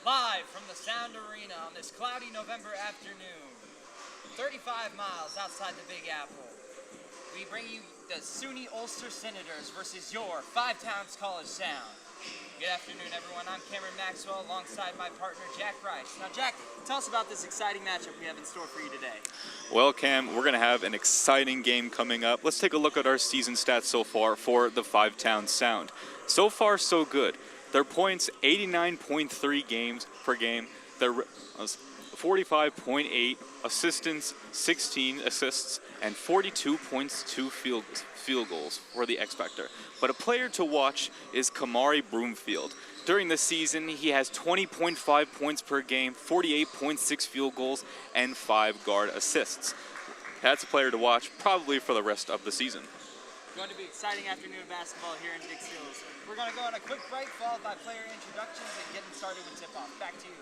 Live from the Sound Arena on this cloudy November afternoon, 35 miles outside the Big Apple, we bring you the SUNY Ulster Senators versus your Five Towns College Sound. Good afternoon, everyone. I'm Cameron Maxwell alongside my partner, Jack Rice. Now, Jack, tell us about this exciting matchup we have in store for you today. Well, Cam, we're going to have an exciting game coming up. Let's take a look at our season stats so far for the Five Towns Sound. So far, so good. Their points, 89.3 games per game. Their 45.8 assistants, 16 assists, and 42.2 field goals for the X Factor. But a player to watch is Kamari Broomfield. During the season, he has 20.5 points per game, 48.6 field goals, and 5 guard assists. That's a player to watch probably for the rest of the season. Going to be an exciting afternoon of basketball here in Dix Hills. We're going to go on a quick break followed by player introductions and getting started with tip-off. Back to you.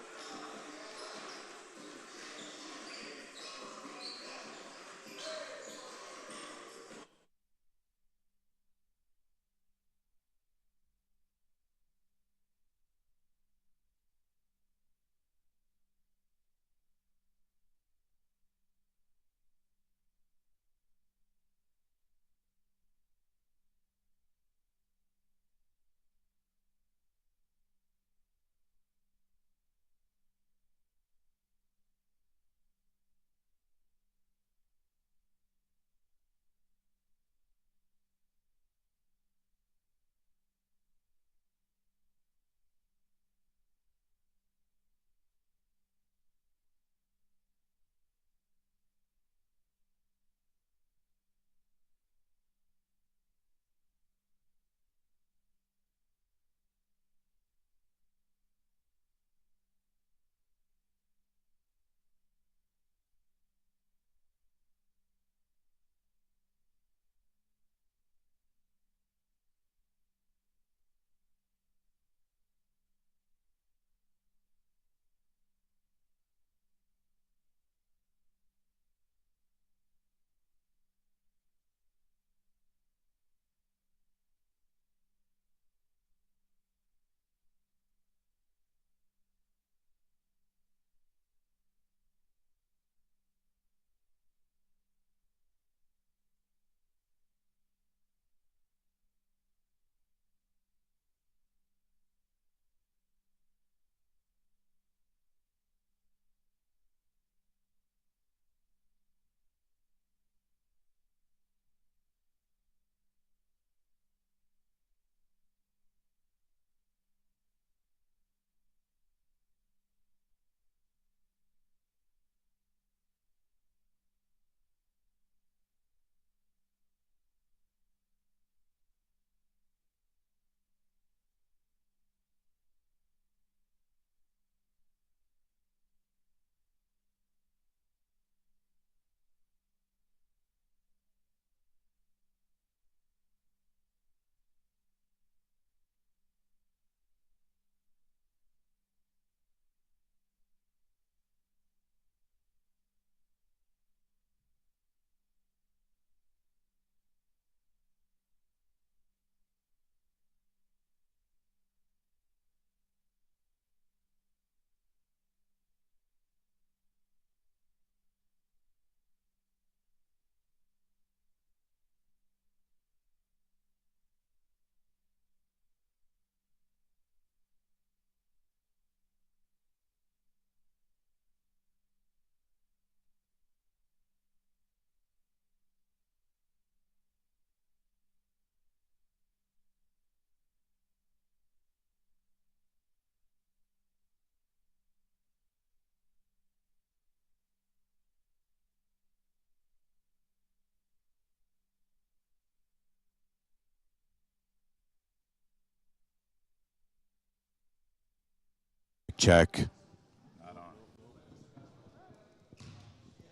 Check.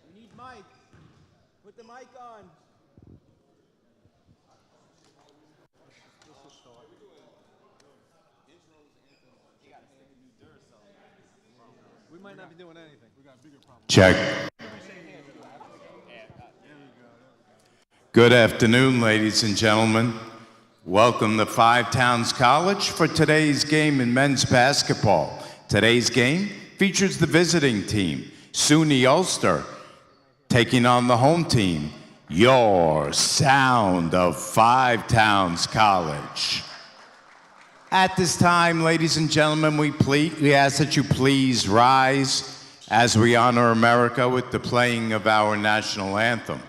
We need mic. Put the mic on. We might not be doing anything. We got bigger problems. Check. Good afternoon, ladies and gentlemen. Welcome to Five Towns College for today's game in men's basketball. Today's game features the visiting team, SUNY Ulster, taking on the home team, your Sound of Five Towns College. At this time, ladies and gentlemen, we ask that you please rise as we honor America with the playing of our national anthem.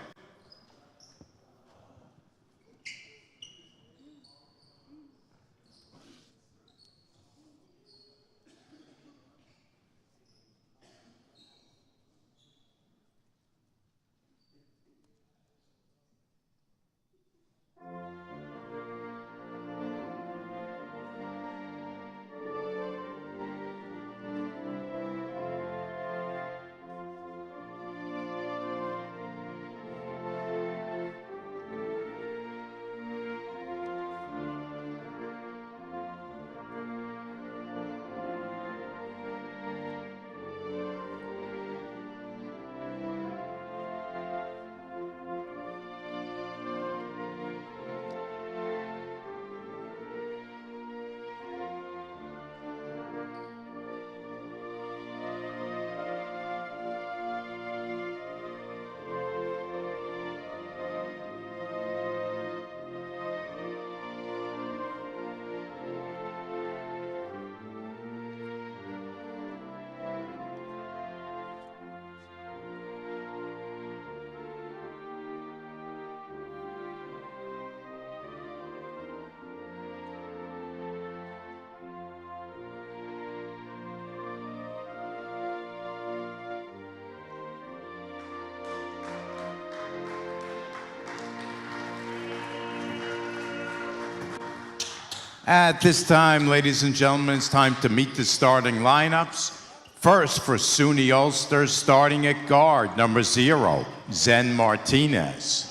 At this time, ladies and gentlemen, it's time to meet the starting lineups. First, for SUNY Ulster, starting at guard, number 0, Zen Martinez.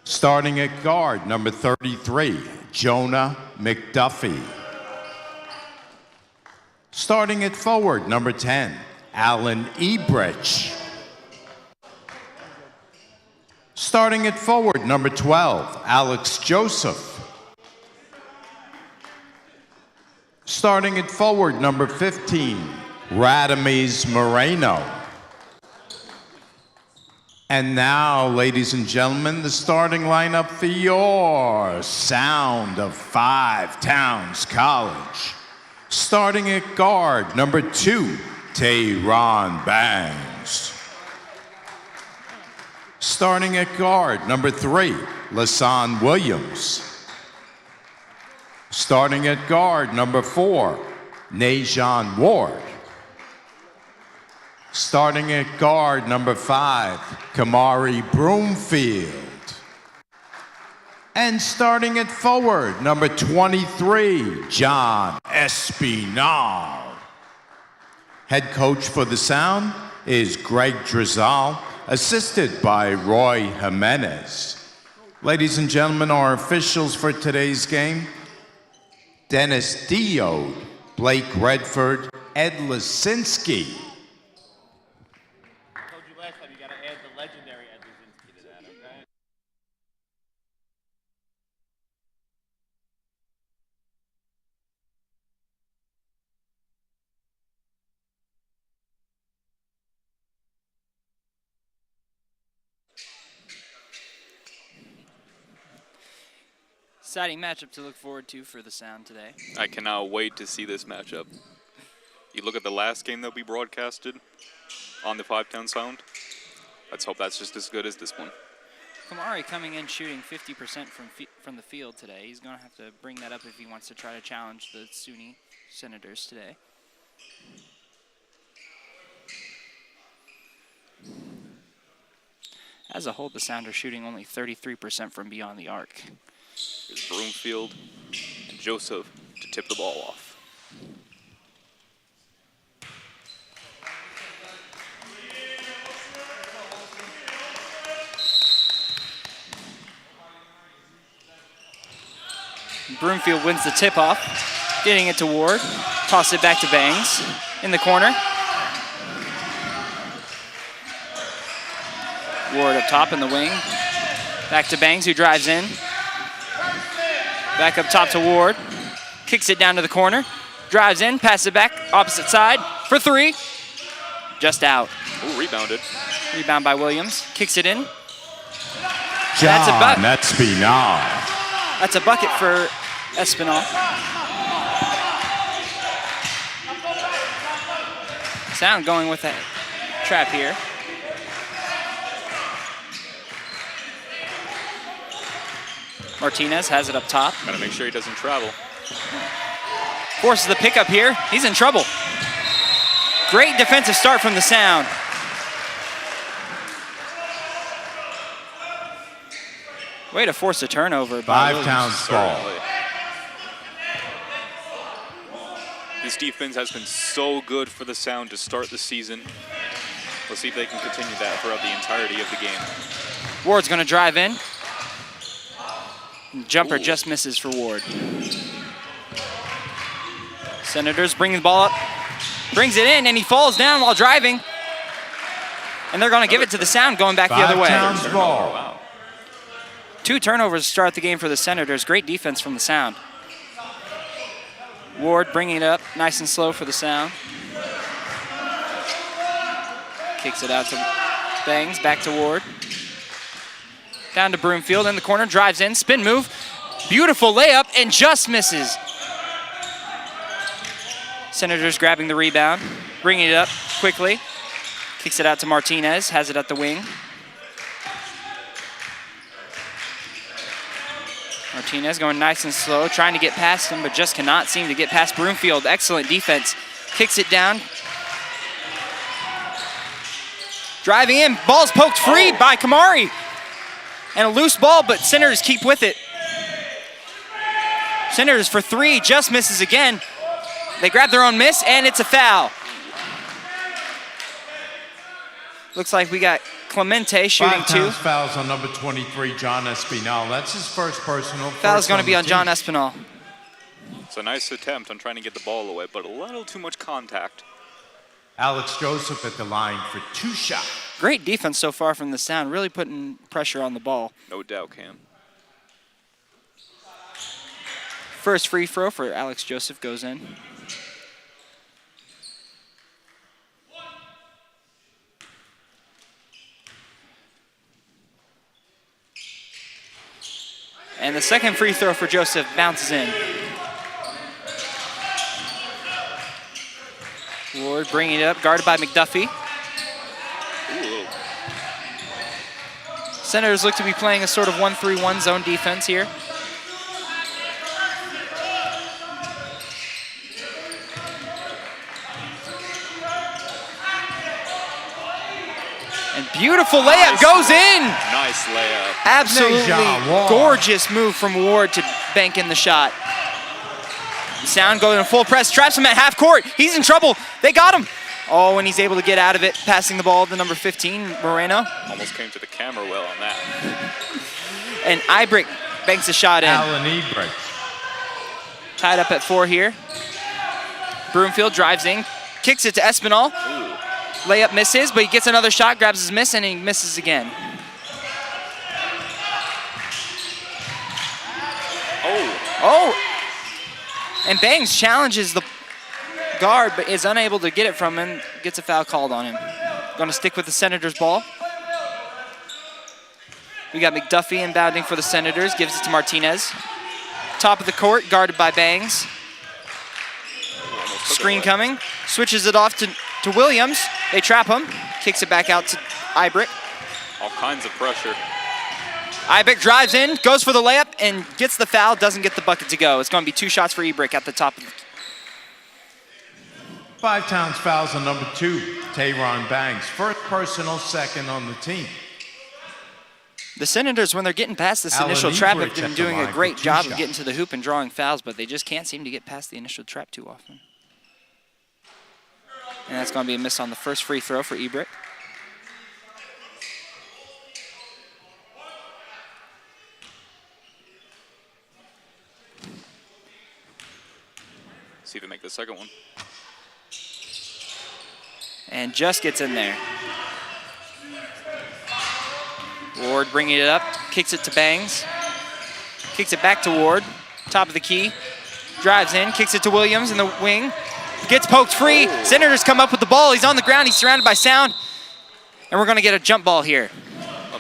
Starting at guard, number 33, Jonah McDuffie. Starting at forward, number 10, Alan Ebrich. Starting at forward, number 12, Alex Joseph. Starting at forward, number 15, Radames Moreno. And now, ladies and gentlemen, the starting lineup for your Sound of Five Towns College. Starting at guard, number 2, Tayron Bangs. Starting at guard, number 3, Lasan Williams. Starting at guard, number 4, Najon Ward. Starting at guard, number 5, Kamari Broomfield. And starting at forward, number 23, John Espinal. Head coach for the Sound is Greg Drizal, assisted by Roy Jimenez. Ladies and gentlemen, our officials for today's game: Dennis Diode, Blake Redford, Ed Lisinski. I told you last time you got to add the legendary Ed Lisinski to that, okay? Exciting matchup to look forward to for the Sound today. I cannot wait to see this matchup. You look at the last game that we broadcasted on the Five Town Sound. Let's hope that's just as good as this one. Kamari coming in shooting 50% from the field today. He's going to have to bring that up if he wants to try to challenge the SUNY Senators today. As a whole, the Sound are shooting only 33% from beyond the arc. Here's Broomfield and Joseph to tip the ball off. Broomfield wins the tip-off, getting it to Ward. Toss it back to Bangs in the corner. Ward up top in the wing. Back to Bangs, who drives in. Back up top to Ward. Kicks it down to the corner. drives in, passes it back, opposite side for three. Just out. Ooh, rebounded. Rebound by Williams. Kicks it in. John Espinal. That's a bucket for Espinal. Sound going with that trap here. Martinez has it up top. Gotta make sure he doesn't travel. Forces the pickup here. He's in trouble. Great defensive start from the Sound. Way to force a turnover by Five Towns ball. This defense has been so good for the Sound to start the season. Let's see if they can continue that throughout the entirety of the game. Ward's gonna drive in. Jumper just misses for Ward. Senators bring the ball up. Brings it in and he falls down while driving. And they're gonna give it to the Sound going back the other way. Five Towns ball. Wow. 2 turnovers to start the game for the Senators. Great defense from the Sound. Ward bringing it up nice and slow for the Sound. Kicks it out to Bangs, back to Ward. Down to Broomfield in the corner, drives in, spin move. Beautiful layup and just misses. Senators grabbing the rebound, bringing it up quickly. Kicks it out to Martinez, has it at the wing. Martinez going nice and slow, trying to get past him, but just cannot seem to get past Broomfield. Excellent defense. Kicks it down. Driving in, ball's poked free by Kamari. And a loose ball, but Senators keep with it. Senators for 3, just misses again. They grab their own miss, and it's a foul. Looks like we got Clemente shooting 2. Fouls on number 23, John Espinal. That's his first personal. Foul's going to be on John Espinal. It's a nice attempt on trying to get the ball away, but a little too much contact. Alex Joseph at the line for 2 shots. Great defense so far from the Sound, really putting pressure on the ball. No doubt, Cam. First free throw for Alex Joseph goes in. And the second free throw for Joseph bounces in. Ward bringing it up, guarded by McDuffie. Ooh. Senators look to be playing a sort of 1-3-1 zone defense here. And beautiful layup goes in. Nice layup. Absolutely gorgeous move from Ward to bank in the shot. Sound going in full press, traps him at half court. He's in trouble. They got him. Oh, and he's able to get out of it, passing the ball to number 15, Moreno. Almost came to the camera well on that. And Ibrick banks a shot in. Alan Ibrick. Tied up at 4 here. Broomfield drives in, kicks it to Espinal. Ooh. Layup misses, but he gets another shot, grabs his miss, and he misses again. Oh! And Bangs challenges the guard, but is unable to get it from him. Gets a foul called on him. Going to stick with the Senators' ball. We got McDuffie inbounding for the Senators. Gives it to Martinez. Top of the court, guarded by Bangs. Screen coming. Switches it off to Williams. They trap him. Kicks it back out to Ibrick. All kinds of pressure. Ibrick drives in, goes for the layup, and gets the foul. Doesn't get the bucket to go. It's going to be 2 shots for Ibrick at the top of the... 5 Towns fouls on number 2, Tayron Bangs. First personal, second on the team. The Senators, when they're getting past this Alan initial trap, have Ibrick been at the doing a line great for 2 job of shots. getting to the hoop and drawing fouls, but they just can't seem to get past the initial trap too often. And that's going to be a miss on the first free throw for Ibrick. See if they make the second one. And just gets in there. Ward bringing it up, kicks it to Bangs. Kicks it back to Ward, top of the key. drives in, kicks it to Williams in the wing. Gets poked free. Senators come up with the ball. He's on the ground. He's surrounded by Sound. And we're going to get a jump ball here.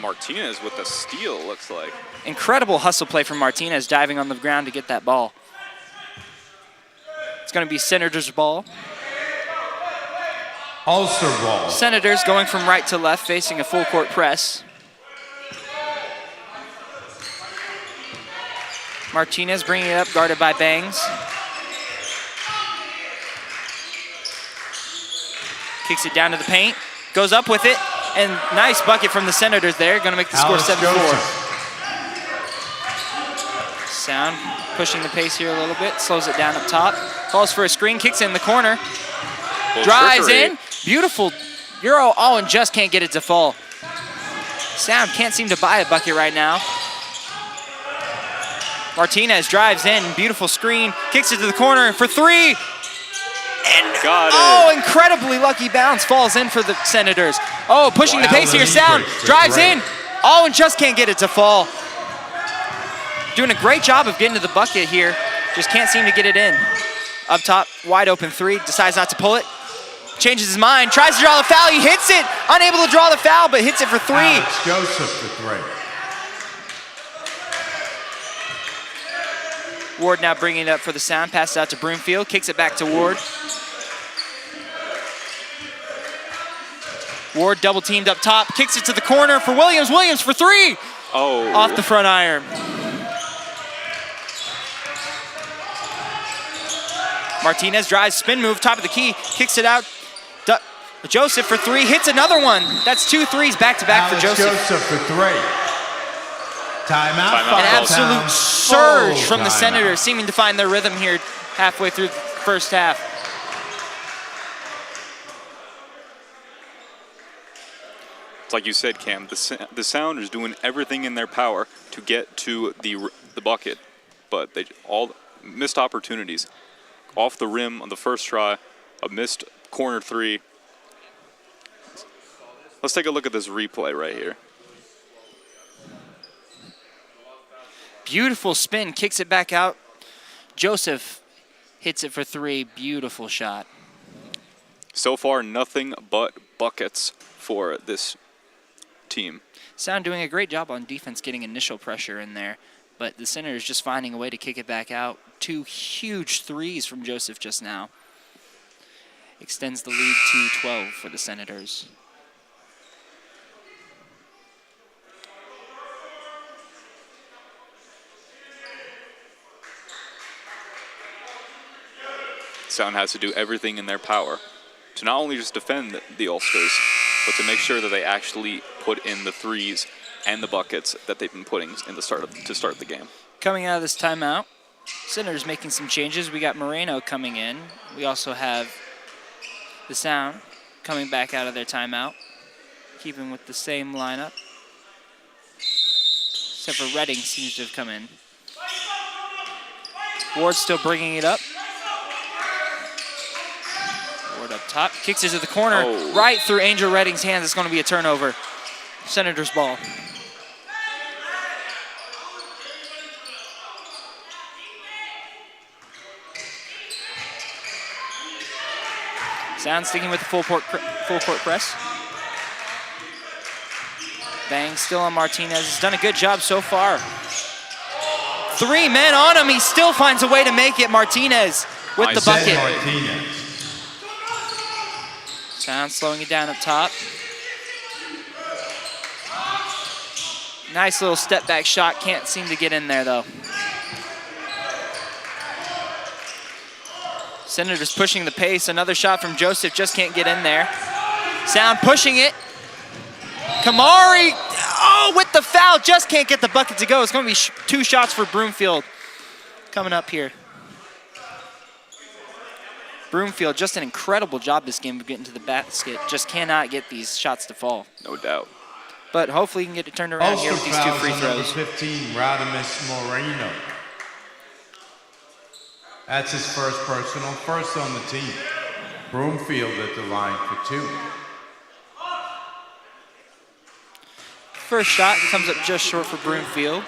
Martinez with the steal, looks like. Incredible hustle play from Martinez, diving on the ground to get that ball. It's going to be Senators' ball. Ulster ball. Senators going from right to left, facing a full court press. Martinez bringing it up, guarded by Bangs. Kicks it down to the paint, goes up with it, and nice bucket from the Senators there. Going to make the score 7-4. Sound pushing the pace here a little bit, slows it down up top. Calls for a screen, kicks it in the corner. Drives in, beautiful Euro. Oh, and just can't get it to fall. Sound can't seem to buy a bucket right now. Martinez drives in, beautiful screen, kicks it to the corner for three. And incredibly lucky bounce, falls in for the Senators. Oh, pushing the pace here, Sound drives in. Oh, and just can't get it to fall. Doing a great job of getting to the bucket here. Just can't seem to get it in. Up top, wide open three, decides not to pull it. Changes his mind, tries to draw the foul, he hits it. Unable to draw the foul, but hits it for three. Alex Joseph for three. Ward now bringing it up for the Sound, passes out to Broomfield, kicks it back to Ward. Ward double teamed up top, kicks it to the corner for Williams. Williams for three. Oh. Off the front iron. Martinez drives, spin move, top of the key, kicks it out. Joseph for three, hits another one. That's 2 threes back-to-back for Joseph. Joseph for three. Timeout. An absolute surge from the Senators, seeming to find their rhythm here halfway through the first half. It's like you said, Cam, the Sound is doing everything in their power to get to the bucket, but they all missed opportunities. Off the rim on the first try, a missed corner three. Let's take a look at this replay right here. Beautiful spin, kicks it back out. Joseph hits it for three, beautiful shot. So far, nothing but buckets for this team. Sound doing a great job on defense, getting initial pressure in there, but the Senators just finding a way to kick it back out. 2 huge threes from Joseph just now. Extends the lead to 12 for the Senators. Sound has to do everything in their power to not only just defend the Ulsters, but to make sure that they actually put in the threes and the buckets that they've been putting in to start the game. Coming out of this timeout, Senators making some changes. We got Moreno coming in. We also have the Sound coming back out of their timeout, keeping with the same lineup. Except for Redding seems to have come in. Ward still bringing it up. Ward up top, kicks it to the corner, right through Angel Redding's hands. It's going to be a turnover. Senators ball. Sound sticking with the full court press. Bang still on Martinez. He's done a good job so far. 3 men on him. He still finds a way to make it. Martinez with the bucket. Sound slowing it down up top. Nice little step back shot. Can't seem to get in there though. Senators pushing the pace. Another shot from Joseph, just can't get in there. Sound pushing it. Kamari, with the foul, just can't get the bucket to go. It's going to be 2 shots for Broomfield coming up here. Broomfield, just an incredible job this game of getting to the basket. Just cannot get these shots to fall. No doubt. But hopefully he can get it turned around here with these 2 free throws. Number 15, Radimus Moreno. That's his first personal, first on the team. Broomfield at the line for 2. First shot comes up just short for Broomfield.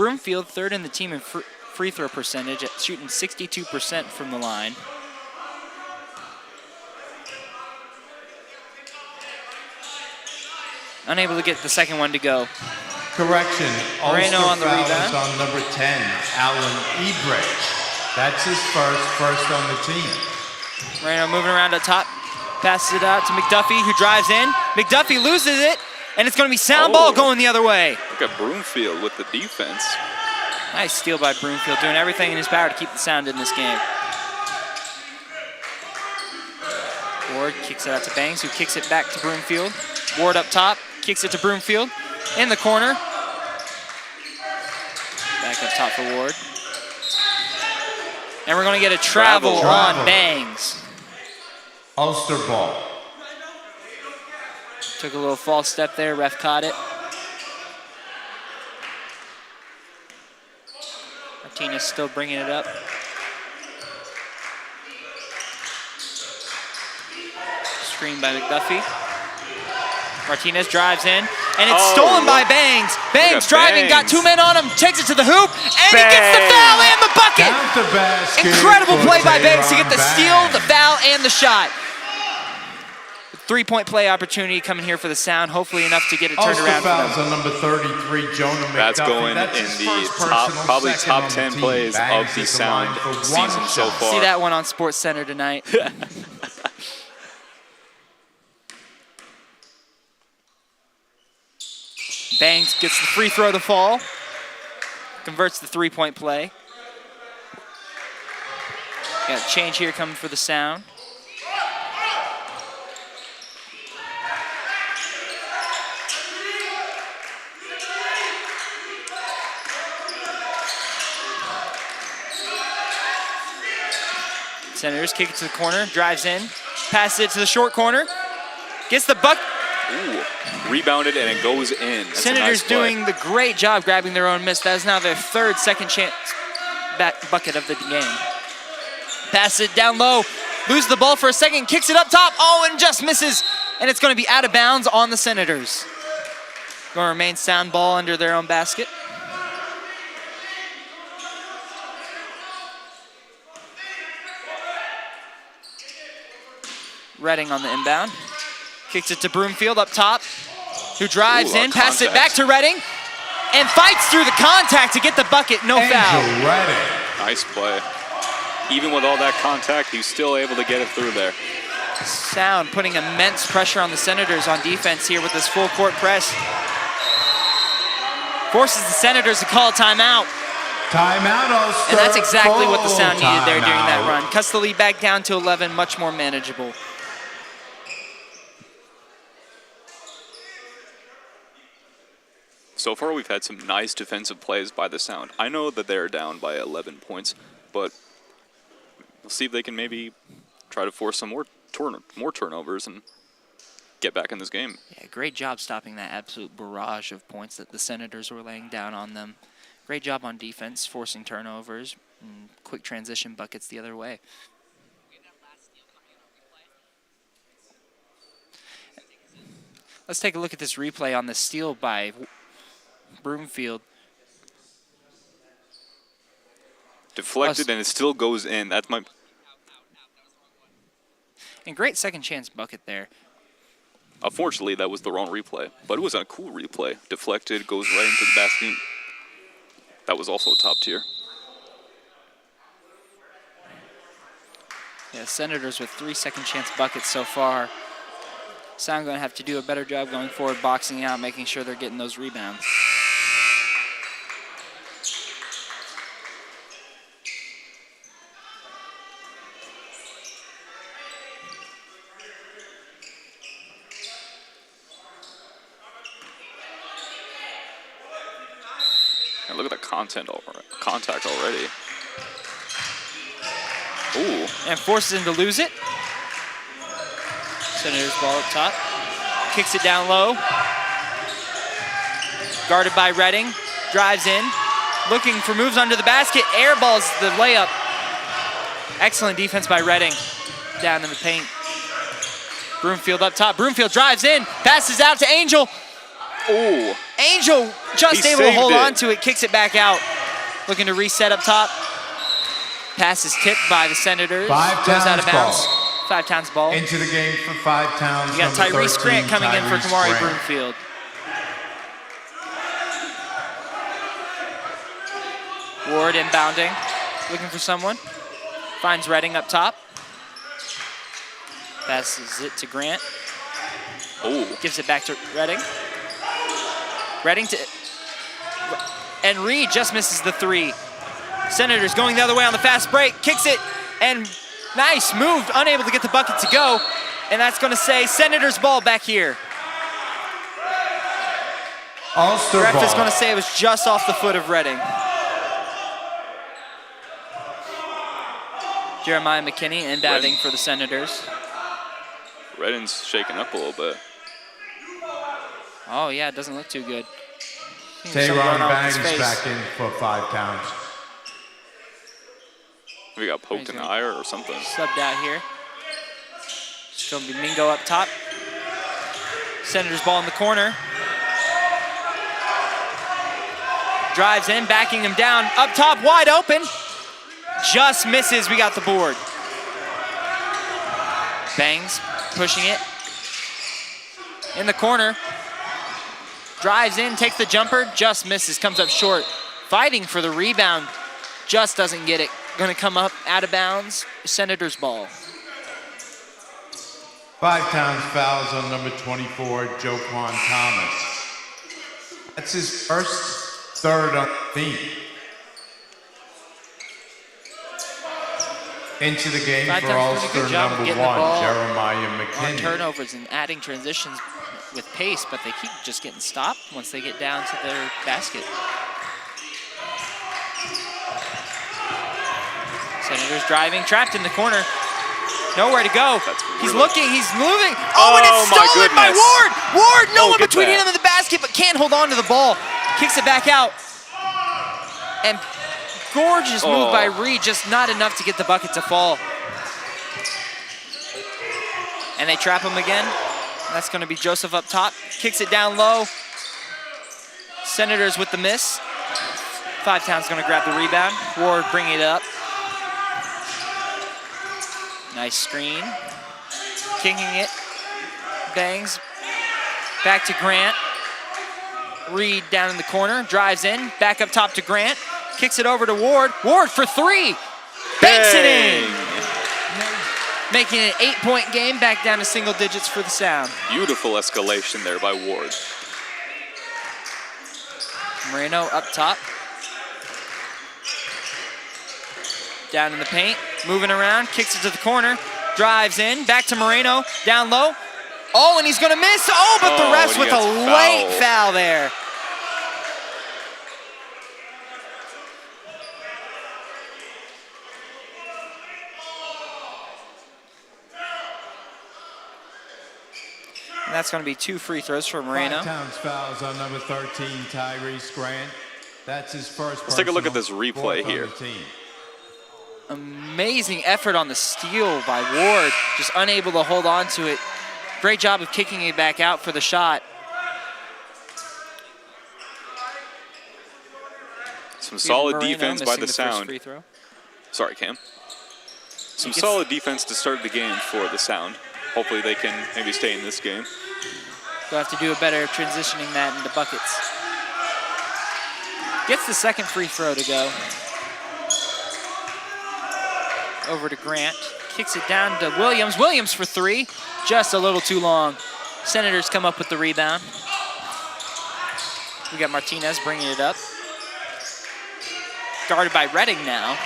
Broomfield, third in the team in free throw percentage, at shooting 62% from the line. Unable to get the second one to go. Correction. Moreno Ulster on the foul rebound. is on number 10, Alan Ebridge. That's his first on the team. Moreno moving around up top. Passes it out to McDuffie, who drives in. McDuffie loses it, and it's going to be sound ball going the other way. Look at Broomfield with the defense. Nice steal by Broomfield, doing everything in his power to keep the Sound in this game. Ward kicks it out to Banks, who kicks it back to Broomfield. Ward up top, kicks it to Broomfield. In the corner. Back up top for Ward. And we're going to get a travel on Bangs. Ulster ball. Took a little false step there, ref caught it. Martinez still bringing it up. Screen by McDuffie. Martinez drives in, and it's stolen by Bangs. Bangs driving, got 2 men on him, takes it to the hoop, and he gets the foul and the bucket! Count the basket. Incredible play by Bangs to Aaron get the Banks. steal, the foul, and the shot. 3-point play opportunity coming here for the Sound, hopefully enough to get it turned Ulster around for fouls them. on number 33, Jonah McDuffie. That's going That's in his the first top, personal, probably second top on the 10 team. plays Bangs of the is the line Sound for one season so shot. far. See that one on Sports Center tonight. Bangs gets the free throw to fall. Converts the 3-point play. Got a change here coming for the Sound. Senators kick it to the corner, drives in, passes it to the short corner, gets the buck. Ooh, rebounded and it goes in. That's Senators a nice play. doing the great job grabbing their own miss. That is now their third second chance bucket of the game. Pass it down low, loses the ball for a second, kicks it up top, and just misses. And it's going to be out of bounds on the Senators. Going to remain Sound ball under their own basket. Redding on the inbound. Kicks it to Broomfield up top, who drives in, passes it back to Redding, and fights through the contact to get the bucket, no foul. Angel Redding. Nice play. Even with all that contact, he's still able to get it through there. Sound putting immense pressure on the Senators on defense here with this full court press. Forces the Senators to call a timeout. Timeout, Ulster. And that's exactly what the Sound Full needed there during that timeout. run. Cuts the lead back down to 11, much more manageable. So far, we've had some nice defensive plays by the Sound. I know that they're down by 11 points, but we'll see if they can maybe try to force some more turnovers and get back in this game. Yeah, great job stopping that absolute barrage of points that the Senators were laying down on them. Great job on defense, forcing turnovers, and quick transition buckets the other way. Let's take a look at this replay on the steal by Broomfield. Deflected and it still goes in. That's my... And great second chance bucket there. Unfortunately, that was the wrong replay, but it was a cool replay. Deflected, goes right into the basket. That was also top tier. Yeah, Senators with 3 second chance buckets so far. Sound going to have to do a better job going forward, boxing out, making sure they're getting those rebounds. And look at the contact already. Ooh. And forces him to lose it. Senators ball up top. Kicks it down low. Guarded by Redding. Drives in. Looking for moves under the basket. Airballs the layup. Excellent defense by Redding. Down in the paint. Broomfield up top. Broomfield drives in. Passes out to Angel. Ooh. Angel just He able to hold saved it. on to it, kicks it back out. Looking to reset up top. Pass is tipped by the Senators. Five Goes out Towns of bounds. ball. 5 Towns ball. Into the game for 5 Towns. We got number Tyrese 13, Grant coming in for Tyrese Kamari Grant. Broomfield. Ward inbounding, looking for someone. Finds Redding up top. Passes it to Grant. Oh, Gives it back to Redding. Redding to... And Reed just misses the 3. Senators going the other way on the fast break. Kicks it, and nice move. Unable to get the bucket to go. And that's going to say Senators ball back here. Ulster Ref ball. is going to say it was just off the foot of Redding. Jeremiah McKinney inbounding for the Senators. Redding's shaking up a little bit. Oh yeah, it doesn't look too good. Tayron Bangs back in for 5 Towns. We got poked in the eye or something. Subbed out here. It's going to be Mingo up top. Senators ball in the corner. Drives in, backing him down. Up top, wide open. Just misses, we got the board. Bangs, pushing it. In the corner. Drives in, takes the jumper, just misses, comes up short. Fighting for the rebound, just doesn't get it. Gonna come up out of bounds, Senators ball. 5 Towns fouls on number 24, Joquan Thomas. That's his first, 3rd on the team. Into the game 5 for Towns doing a Ulster, good job of number getting the 1, ball Jeremiah on McKinney. turnovers and adding transitions with pace, but they keep just getting stopped once they get down to their basket. Senators driving, trapped in the corner. Nowhere to go. He's looking, he's moving. Oh, and it's my stolen by goodness. Ward! Ward, no one Look at between that. him and the basket, but can't hold on to the ball. Kicks it back out. And gorgeous move by Reed, just not enough to get the bucket to fall. And they trap him again. That's gonna be Joseph up top. Kicks it down low. Senators with the miss. 5 Towns gonna grab the rebound. Ward bringing it up. Nice screen. Kicking it. Bangs. Back to Grant. Reed down in the corner. Drives in. Back up top to Grant. Kicks it over to Ward. Ward for 3. Banks it in. Making it an 8-point game. Back down to single digits for the Sound. Beautiful escalation there by Ward. Moreno up top. Down in the paint, moving around, kicks it to the corner, drives in, back to Moreno, down low. Oh, and he's gonna miss. Oh, but the refs and he with a gets late fouled. foul there. And that's gonna be 2 free throws for Moreno. 5 Towns fouls on number 13, Tyrese Grant. That's his first. Let's take a look at this personal, replay 4th on here. the team. Amazing effort on the steal by Ward, just unable to hold on to it. Great job of kicking it back out for the shot. Some solid Moreno defense by missing the first Sound. free throw. Sorry, Cam. Some gets- solid defense to start the game for the Sound. Hopefully they can maybe stay in this game. They'll have to do a better transitioning that into buckets. Gets the second free throw to go. Over to Grant. Kicks it down to Williams. Williams for 3. Just a little too long. Senators come up with the rebound. We got Martinez bringing it up. Guarded by Redding now.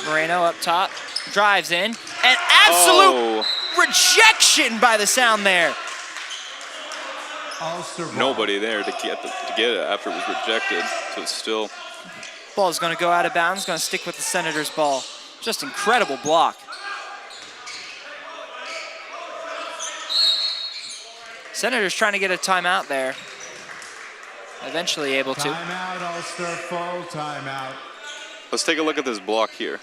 Moreno up top. Drives in. And absolute rejection by the Sound there. Ulster ball. Nobody there to get it after it was rejected. So it's still Ball's gonna go out of bounds, gonna stick with the Senators' ball. Just incredible block. Senators trying to get a timeout there. Eventually able to. Timeout, Ulster, full timeout. Let's take a look at this block here.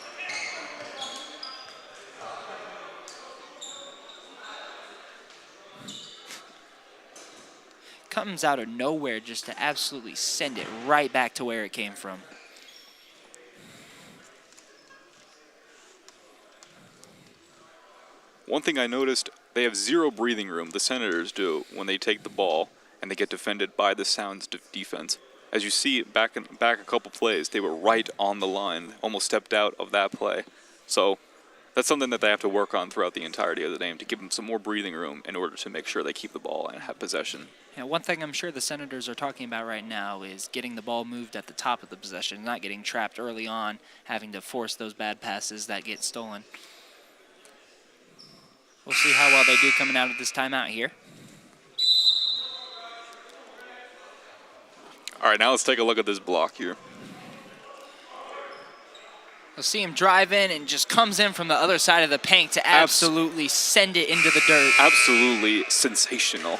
comes out of nowhere just to absolutely send it right back to where it came from. One thing I noticed, they have zero breathing room, the Senators do, when they take the ball and they get defended by the Sound's defense. As you see back a couple plays, they were right on the line, almost stepped out of that play. So that's something that they have to work on throughout the entirety of the game to give them some more breathing room in order to make sure they keep the ball and have possession. Yeah, one thing I'm sure the Senators are talking about right now is getting the ball moved at the top of the possession, not getting trapped early on, having to force those bad passes that get stolen. We'll see how well they do coming out of this timeout here. All right, now let's take a look at this block here. You'll see him drive in and just comes in from the other side of the paint to absolutely send it into the dirt. Absolutely sensational.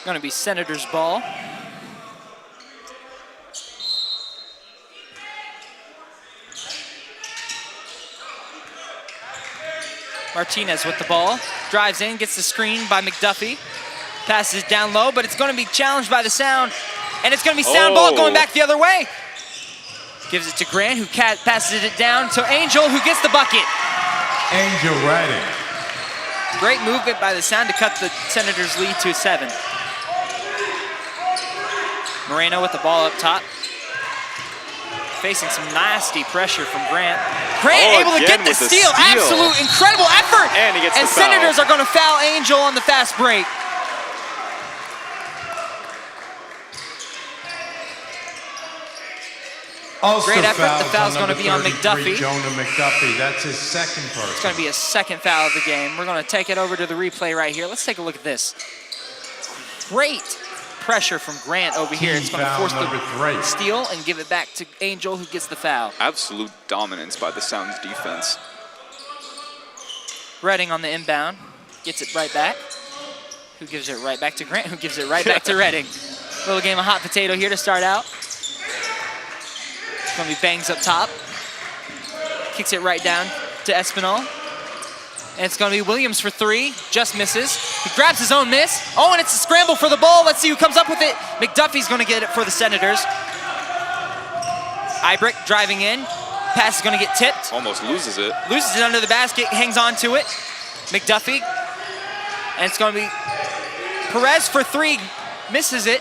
Going to be Senators' ball. Martinez with the ball. Drives in, gets the screen by McDuffie. Passes down low, but it's going to be challenged by the Sound. And it's going to be Sound ball going back the other way. Gives it to Grant, who passes it down to Angel, who gets the bucket. Angel Redding. Great movement by the Sound to cut the Senators' lead to 7. Moreno with the ball up top. Facing some nasty pressure from Grant. Grant able to get the steal. Absolute incredible effort. And he gets the foul. Senators are going to foul Angel on the fast break. Great effort. The foul's going to be on McDuffie. Jonah McDuffie. That's his second person. It's going to be a second foul of the game. We're going to take it over to the replay right here. Let's take a look at this. Great pressure from Grant over here. It's going to force the steal and give it back to Angel, who gets the foul. Absolute dominance by the Sound's defense. Redding on the inbound. Gets it right back. Who gives it right back to Grant, who gives it right back to Redding. Little game of hot potato here to start out. It's going to be Bangs up top. Kicks it right down to Espinal. And it's going to be Williams for 3. Just misses. He grabs his own miss. Oh, and it's a scramble for the ball. Let's see who comes up with it. McDuffie's going to get it for the Senators. Ibrick driving in. Pass is going to get tipped. Almost loses it. Loses it under the basket. Hangs on to it. McDuffie. And it's going to be Perez for 3. Misses it.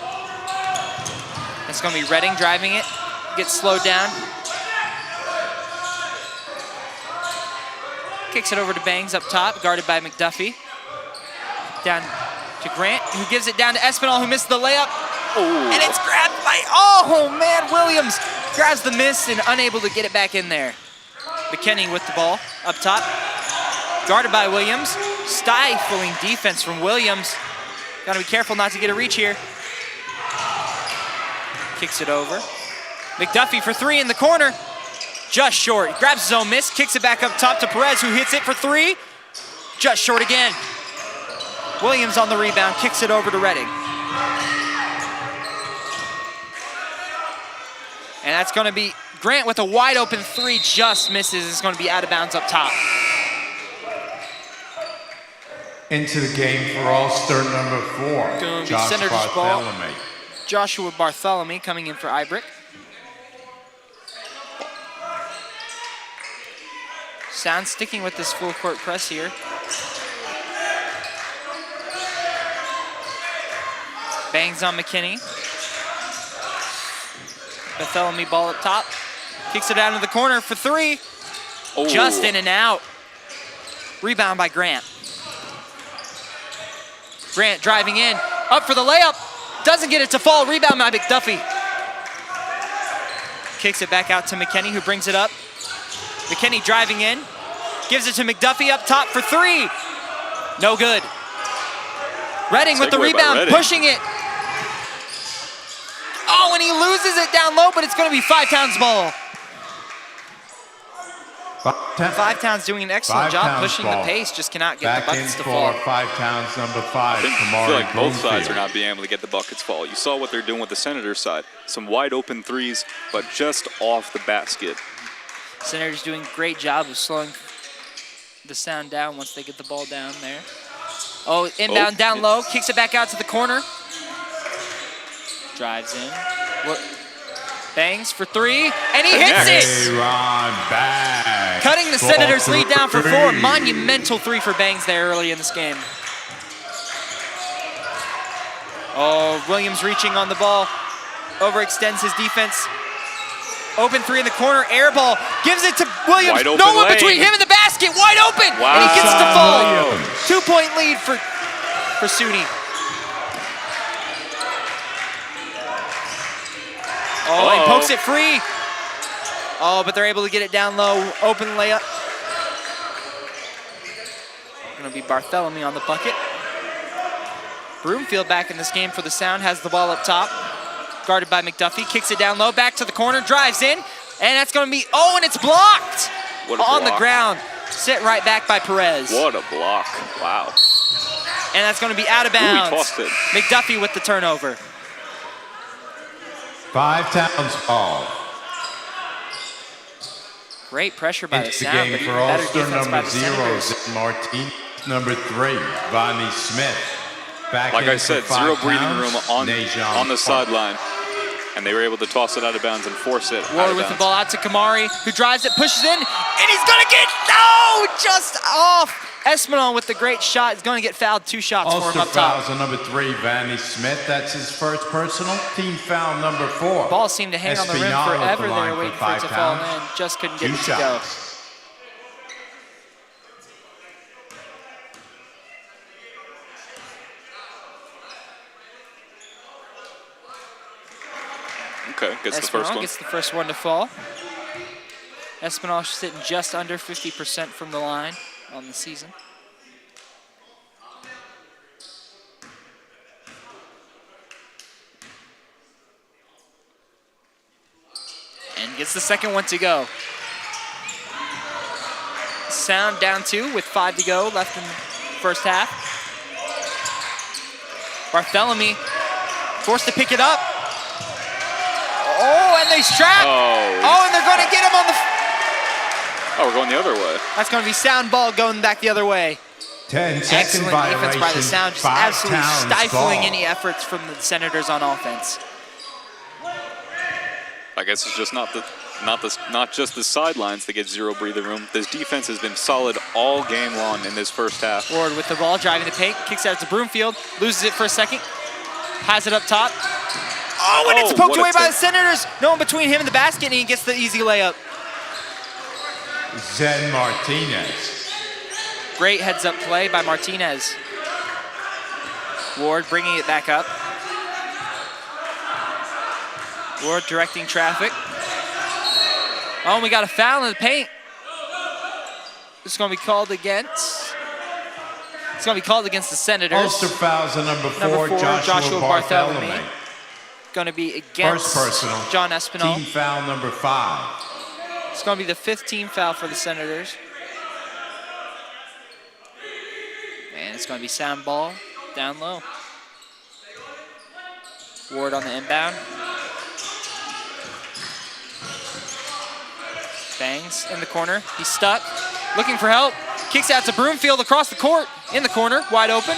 It's going to be Redding driving it. Gets slowed down. Kicks it over to Bangs up top, guarded by McDuffie. Down to Grant, who gives it down to Espinal, who missed the layup. Oh. And it's grabbed by, oh man, Williams grabs the miss and unable to get it back in there. McKinney with the ball up top, guarded by Williams. Stifling defense from Williams. Gotta be careful not to get a reach here. Kicks it over. McDuffie for 3 in the corner. Just short. He grabs his own miss, kicks it back up top to Perez, who hits it for 3. Just short again. Williams on the rebound, kicks it over to Redding. And that's going to be Grant with a wide open 3, just misses. It's going to be out of bounds up top. Into the game for Ulster number 4. Going to be Josh Senators Bartholomew. ball. Joshua Bartholomew coming in for Ibrick. Sound sticking with this full court press here. Bangs on McKinney. Bartholomew ball up top. Kicks it out into the corner for 3. Oh. Just in and out. Rebound by Grant. Grant driving in. Up for the layup. Doesn't get it to fall. Rebound by McDuffie. Kicks it back out to McKinney, who brings it up. McKinney driving in. Gives it to McDuffie up top for 3. No good. Redding with the rebound, pushing it. Oh, and he loses it down low, but it's going to be 5 Towns ball. Five Towns doing an excellent job Towns pushing the ball. pace, just cannot get Back the in buckets to for fall. 5 Towns, number 5. I feel like both sides are not being able to get the buckets fall. You saw what they're doing with the Senators side. Some wide open threes, but just off the basket. Senators doing a great job of slowing the Sound down once they get the ball down there. Oh, inbound down low, kicks it back out to the corner. Drives in. Bangs for 3, and he hits it! Aaron Bangs. Cutting the Senators' lead down for 4. Monumental 3 for Bangs there early in this game. Oh, Williams reaching on the ball. Overextends his defense. Open 3 in the corner, air ball. Gives it to Williams. Wide open No one lane. between him and the basket. Wide open. Wow. And he gets it to fall. Williams. 2-point lead for SUNY. Oh, and pokes it free. Oh, but they're able to get it down low. Open layup. Gonna be Bartholomew on the bucket. Broomfield back in this game for the Sound, has the ball up top. Guarded by McDuffie, kicks it down low, back to the corner, drives in, and that's gonna be, and it's blocked! What a on the block. ground. Sent right back by Perez. What a block. Wow. And that's gonna be out of Ooh, he bounds. tossed it. McDuffie with the turnover. 5 Towns ball. Great pressure by the Into the Sound, game but for even better Ulster, defense by number the 0, Senators. Zach Martin. Number 3, Vonnie Smith. Back Like in I said, for 5 zero breathing Towns, room on Najon the Park. sideline. And they were able to toss it out of bounds and force it out Ward of with the bounds. ball out to Kamari, who drives it, pushes in, and he's gonna get, just off. Espinal with the great shot. He's gonna get fouled. 2 shots for him Ulster up top. fouls on number 3, Vanny Smith. That's his first personal. Team foul number 4. Ball seemed to hang on the rim Espinal at forever the line there, for waiting for it 5 to fall pounds. in. Just couldn't get 2 it to go. shots. Okay, gets the first Espinal one. gets the first one to fall. Espinal sitting just under 50% from the line on the season. And gets the second one to go. Sound down 2 with 5 to go left in the first half. Bartholomew forced to pick it up. Oh, and they strap. Oh, And they're going to get him on the... we're going the other way. That's going to be Sound ball going back the other way. 10-second Excellent violation. defense by the Sound, just 5 absolutely Towns stifling ball. any efforts from the Senators on offense. I guess it's just not just the sidelines that get zero breathing room. This defense has been solid all game long in this first half. Ward with the ball, driving the paint, kicks out to Broomfield, loses it for a second, has it up top. Oh, and it's Oh, poked what a away by tip. the Senators. No one between him and the basket, and he gets the easy layup. Zen Martinez. Great heads-up play by Martinez. Ward bringing it back up. Ward directing traffic. Oh, and we got a foul in the paint. It's going to be called against. It's going to be called against the Senators. Ulster fouls on number 4, Number 4, Joshua Bartholomew. Going to be against First personal. John Espinal. Team foul number 5. It's going to be the 5th team foul for the Senators. And it's going to be Sound ball down low. Ward on the inbound. Bangs in the corner. He's stuck. Looking for help. Kicks out to Broomfield across the court. In the corner. Wide open.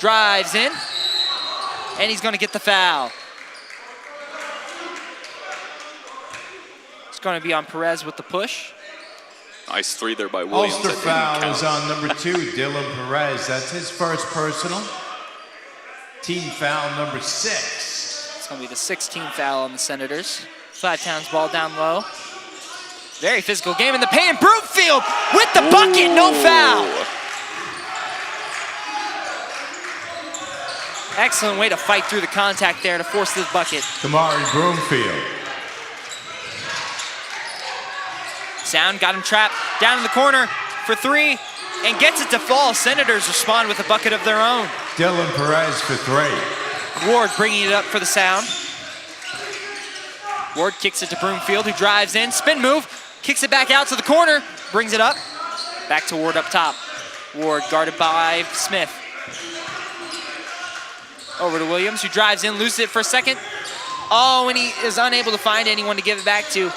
Drives in. And he's going to get the foul. It's going to be on Perez with the push. Nice 3 there by Williams. Ulster that didn't foul count. is on number 2, Dylan Perez. That's his first personal. Team foul number 6. It's going to be the 16th foul on the Senators. 5 Towns ball down low. Very physical game in the paint. Broomfield with the bucket, no foul. Excellent way to fight through the contact there to force this bucket. Kamari Broomfield. Sound got him trapped down in the corner for 3 and gets it to fall. Senators respond with a bucket of their own. Dylan Perez for 3. Ward bringing it up for the Sound. Ward kicks it to Broomfield, who drives in. Spin move. kicks it back out to the corner, brings it up. Back to Ward up top. Ward guarded by Smith. Over to Williams, who drives in, loses it for a second. Oh, and he is unable to find anyone to give it back to.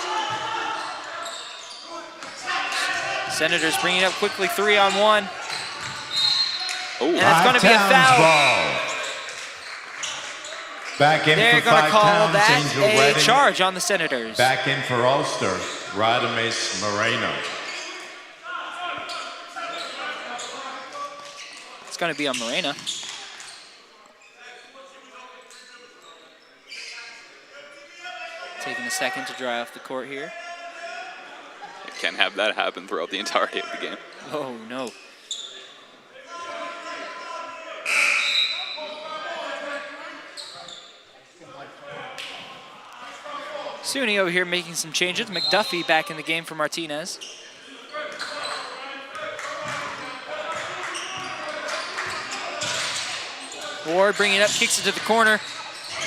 Senators bringing it up quickly, 3-on-1. Oh, And it's going to be a foul. Ball. Back in They're for going to 5 call pounds, that Angel a Redding. charge on the Senators. Back in for Ulster, Radames Moreno. It's going to be on Morena. Taking a second to dry off the court here. Can't have that happen throughout the entirety of the game. Oh, no. SUNY over here making some changes. McDuffie back in the game for Martinez. Ward bringing it up, kicks it to the corner.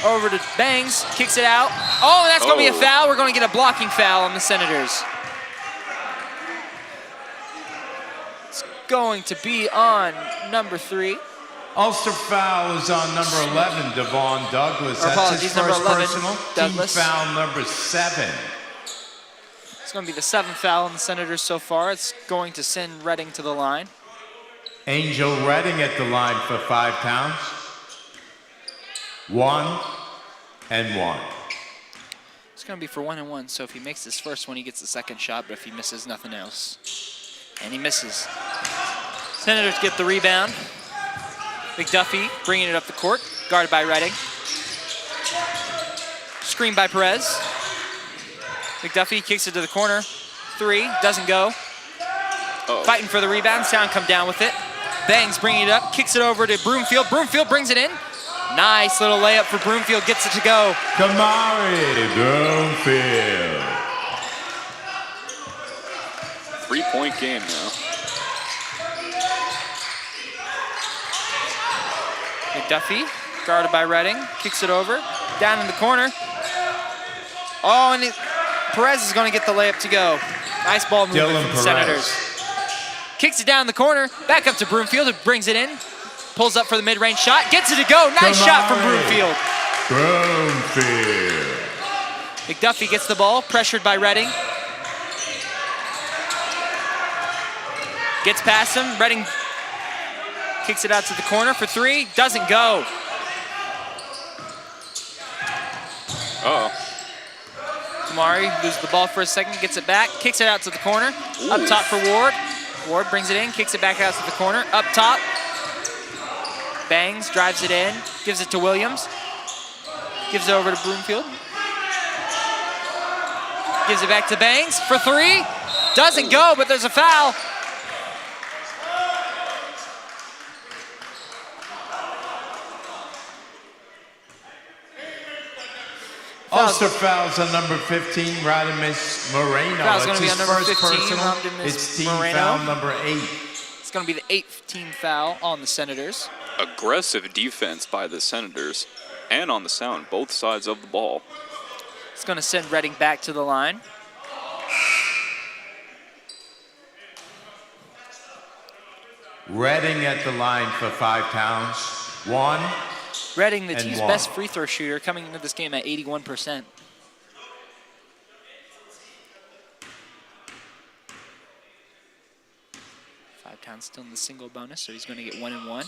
Over to Bangs, kicks it out. Oh, and that's going to be a foul. We're going to get a blocking foul on the Senators. It's going to be on number 3. Ulster foul is on number 11, Devon Douglas. That's his number first 11, personal. Douglas. Team foul number 7. It's going to be the 7th foul on the Senators so far. It's going to send Redding to the line. Angel Redding at the line for 5 pounds. 1 and 1. It's going to be for 1 and 1. So if he makes this first one, he gets the second shot. But if he misses, nothing else. And he misses. Senators get the rebound. McDuffie bringing it up the court, guarded by Redding. Screen by Perez. McDuffie kicks it to the corner. 3, doesn't go. Fighting for the rebound, Sound come down with it. Bangs bringing it up, kicks it over to Broomfield. Broomfield brings it in. Nice little layup for Broomfield, gets it to go. Kamari Broomfield. 3-point game now. McDuffie, guarded by Redding, kicks it over, down in the corner. Oh, and Perez is going to get the layup to go. Nice ball movement from the Senators. Kicks it down the corner, back up to Broomfield, who brings it in, pulls up for the mid-range shot, gets it to go. Nice shot from Broomfield. Broomfield. McDuffie gets the ball, pressured by Redding. Gets past him, Redding kicks it out to the corner for 3, doesn't go. Kamari loses the ball for a second, gets it back, kicks it out to the corner. Up top for Ward. Ward brings it in, kicks it back out to the corner. Up top. Bangs, drives it in, gives it to Williams. Gives it over to Broomfield. Gives it back to Bangs for 3. Doesn't go, but there's a foul. Ulster fouls on number 15, Radames Moreno. Foul's going to be on number 15, personal. Radames It's team Moreno. foul number 8. It's going to be the 8th team foul on the Senators. Aggressive defense by the Senators and on the Sound, both sides of the ball. It's going to send Redding back to the line. Redding at the line for 5 pounds. 1. Redding, the And team's 1. best free throw shooter, coming into this game at 81%. Town still in the single bonus, so he's going to get 1 and 1.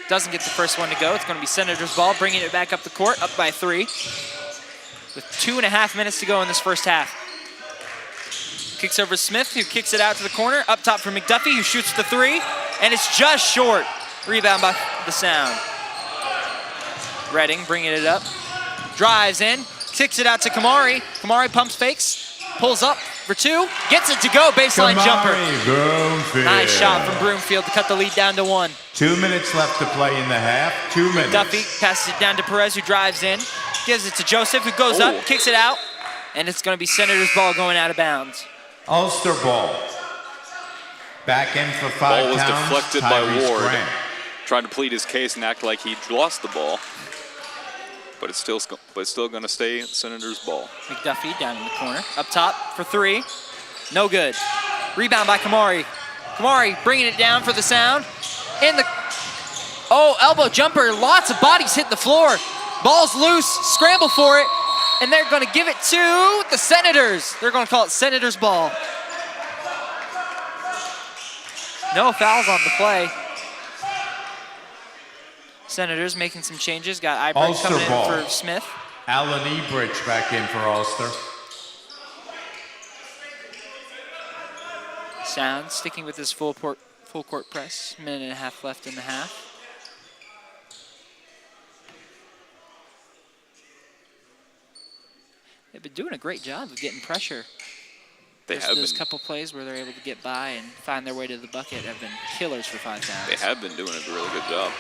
Doesn't get the first one to go. It's going to be Senators' ball, bringing it back up the court, up by 3. With 2.5 minutes to go in this first half. Kicks over Smith, who kicks it out to the corner. Up top for McDuffie, who shoots the 3, and it's just short. Rebound by the Sound. Redding bringing it up. Drives in, kicks it out to Kamari. Kamari pumps fakes, pulls up for 2, gets it to go, baseline jumper. Broomfield. Nice shot from Broomfield to cut the lead down to 1. 2 minutes left to play in the half. 2 minutes. Duffy passes it down to Perez, who drives in, gives it to Joseph, who goes up, kicks it out, and it's going to be Senators' ball going out of bounds. Ulster ball. Back in for 5 Ball was pounds. deflected by Tyrese Ward, Grant. trying to plead his case and act like he'd lost the ball. But it's still going to stay Senators' ball. McDuffie down in the corner, up top for 3. No good. Rebound by Kamari. Kamari bringing it down for the Sound. Elbow jumper. Lots of bodies hit the floor. Ball's loose. Scramble for it. And they're going to give it to the Senators. They're going to call it Senators ball. No fouls on the play. Senators making some changes. Got Ibridge Ulster coming in ball. for Smith. Alan Ebridge back in for Ulster. Sound sticking with his full court press. Minute and a half left in the half. They've been doing a great job of getting pressure. Those couple plays where they're able to get by and find their way to the bucket have been killers for 5 downs. They have been doing a really good job.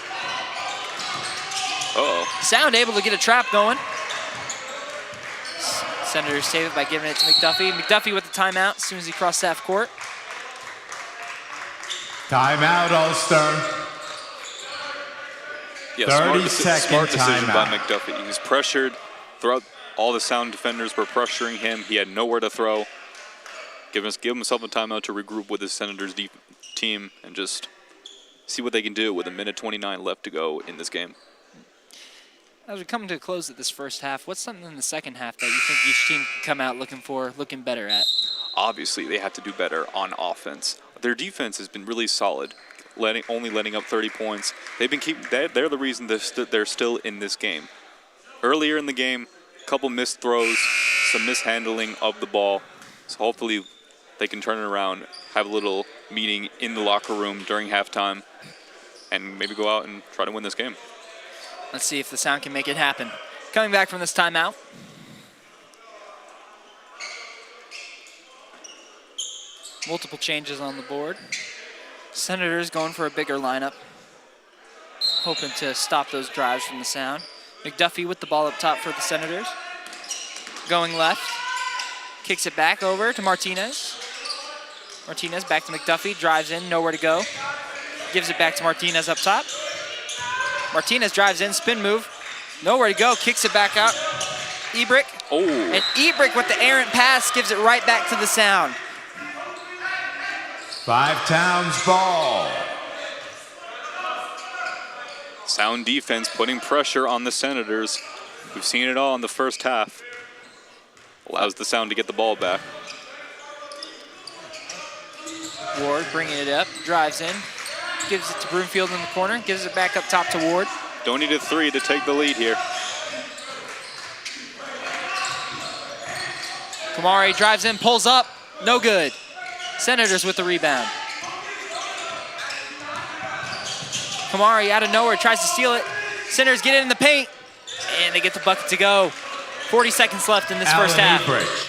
Uh-oh. Sound able to get a trap going. Senators save it by giving it to McDuffie. McDuffie with the timeout as soon as he crossed half court. Timeout, Ulster. Yeah, 30-second smart decision by timeout. McDuffie. He was pressured throughout. All the Sound defenders were pressuring him. He had nowhere to throw. Give himself a timeout to regroup with his Senators team and just see what they can do with a minute 29 left to go in this game. As we come to a close of this first half, what's something in the second half that you think each team can come out looking better at? Obviously, they have to do better on offense. Their defense has been really solid, only letting up 30 points. They're the reason they're still in this game. Earlier in the game, a couple missed throws, some mishandling of the ball. So hopefully they can turn it around, have a little meeting in the locker room during halftime, and maybe go out and try to win this game. Let's see if the Sound can make it happen. Coming back from this timeout. Multiple changes on the board. Senators going for a bigger lineup, hoping to stop those drives from the Sound. McDuffie with the ball up top for the Senators. Going left. Kicks it back over to Martinez. Martinez back to McDuffie. Drives in, nowhere to go. Gives it back to Martinez up top. Martinez drives in, spin move. Nowhere to go, kicks it back out. Ebrick. Oh. And Ebrick with the errant pass gives it right back to the Sound. 5 Towns ball. Sound defense putting pressure on the Senators. We've seen it all in the first half. Allows the Sound to get the ball back. Ward bringing it up, drives in, gives it to Broomfield in the corner, gives it back up top to Ward. Don't need a 3 to take the lead here. Kamari drives in, pulls up, no good. Senators with the rebound. Kamari out of nowhere tries to steal it. Senators get it in the paint, and they get the bucket to go. 40 seconds left in this first half. Ebridge.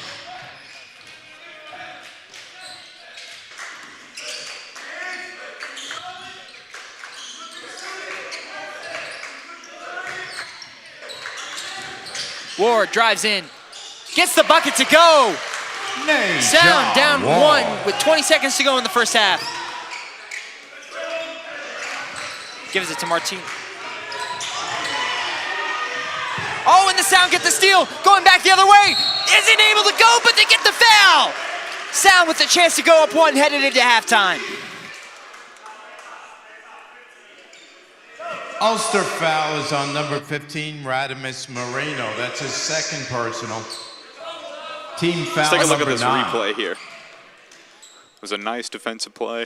Ward drives in, gets the bucket to go. Sound down Ward. 1 with 20 seconds to go in the first half. Gives it to Martin. Oh, and the Sound get the steal. Going back the other way. Isn't able to go, but they get the foul. Sound with the chance to go up 1 headed into halftime. Ulster foul is on number 15, Radimus Moreno. That's his second personal. Team foul Let's take a look at number this 9. replay here. It was a nice defensive play.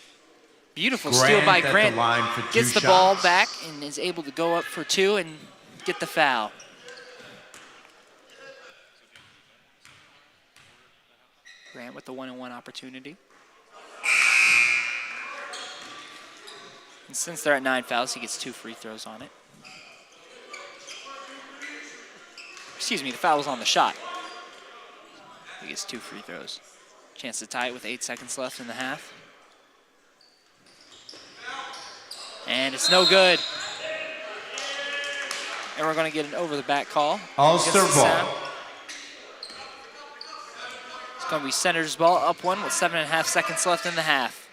Beautiful steal by at the Grant. line for 2 Gets the ball shots. back and is able to go up for 2 and get the foul. Grant with the 1-on-1 opportunity. And since they're at 9 fouls, he gets 2 free throws on it. Excuse me, the foul was on the shot. He gets 2 free throws. Chance to tie it with 8 seconds left in the half. And it's no good. And we're going to get an over-the-back call. Ulster against the Sound. ball. It's going to be Senators ball, up 1 with 7.5 seconds left in the half.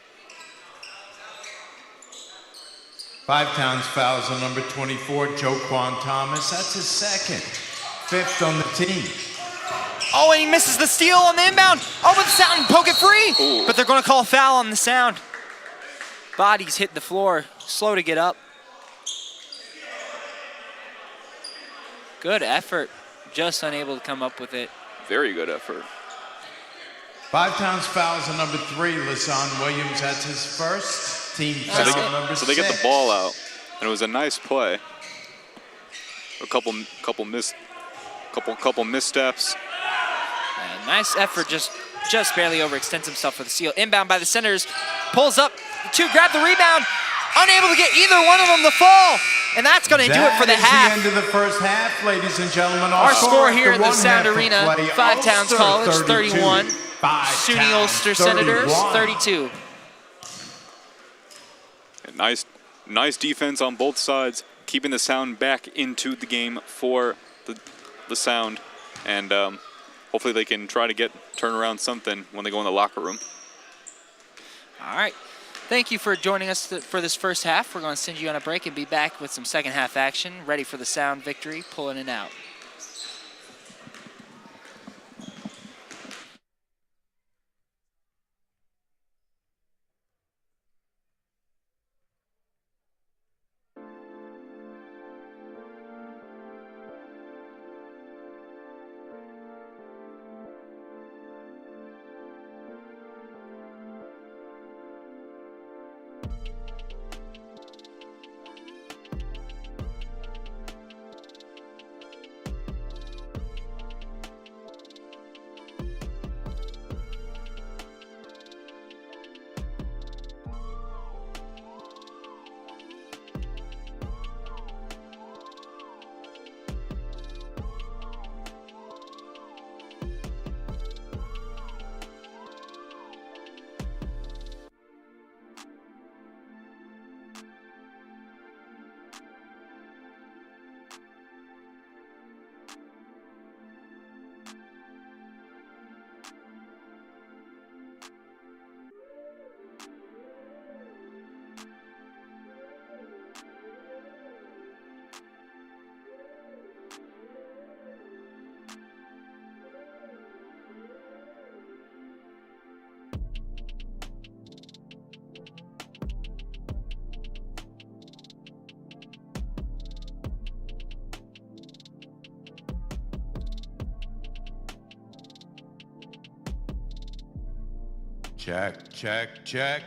5 Towns fouls on number 24, Joquan Thomas. That's his second. 5th on the team. Oh, and he misses the steal on the inbound. Oh, but the Sound poke it free. Ooh. But they're going to call a foul on the Sound. Bodies hit the floor, slow to get up. Good effort, just unable to come up with it. Very good effort. 5 times fouls on number 3, Lasan Williams. That's his first team foul. Number So they get the 6. ball out, and it was a nice play. A couple missteps. And nice effort, just barely overextends himself for the steal. Inbound by the Senators, pulls up, the 2 grab the rebound, unable to get either one of them to fall. And that's going to do it for the half. That is the end of the first half, ladies and gentlemen. Our score here after at the one Sound half of Arena, play, 5 Towns Ulster College 32, 31, 5 SUNY Towns Ulster Senators 31. 32. And nice defense on both sides, keeping the Sound back into the game for the Sound. And hopefully they can try to turn around something when they go in the locker room. All right. Thank you for joining us for this first half. We're going to send you on a break and be back with some second half action, ready for the Sound victory, pulling it out. Check, check, check.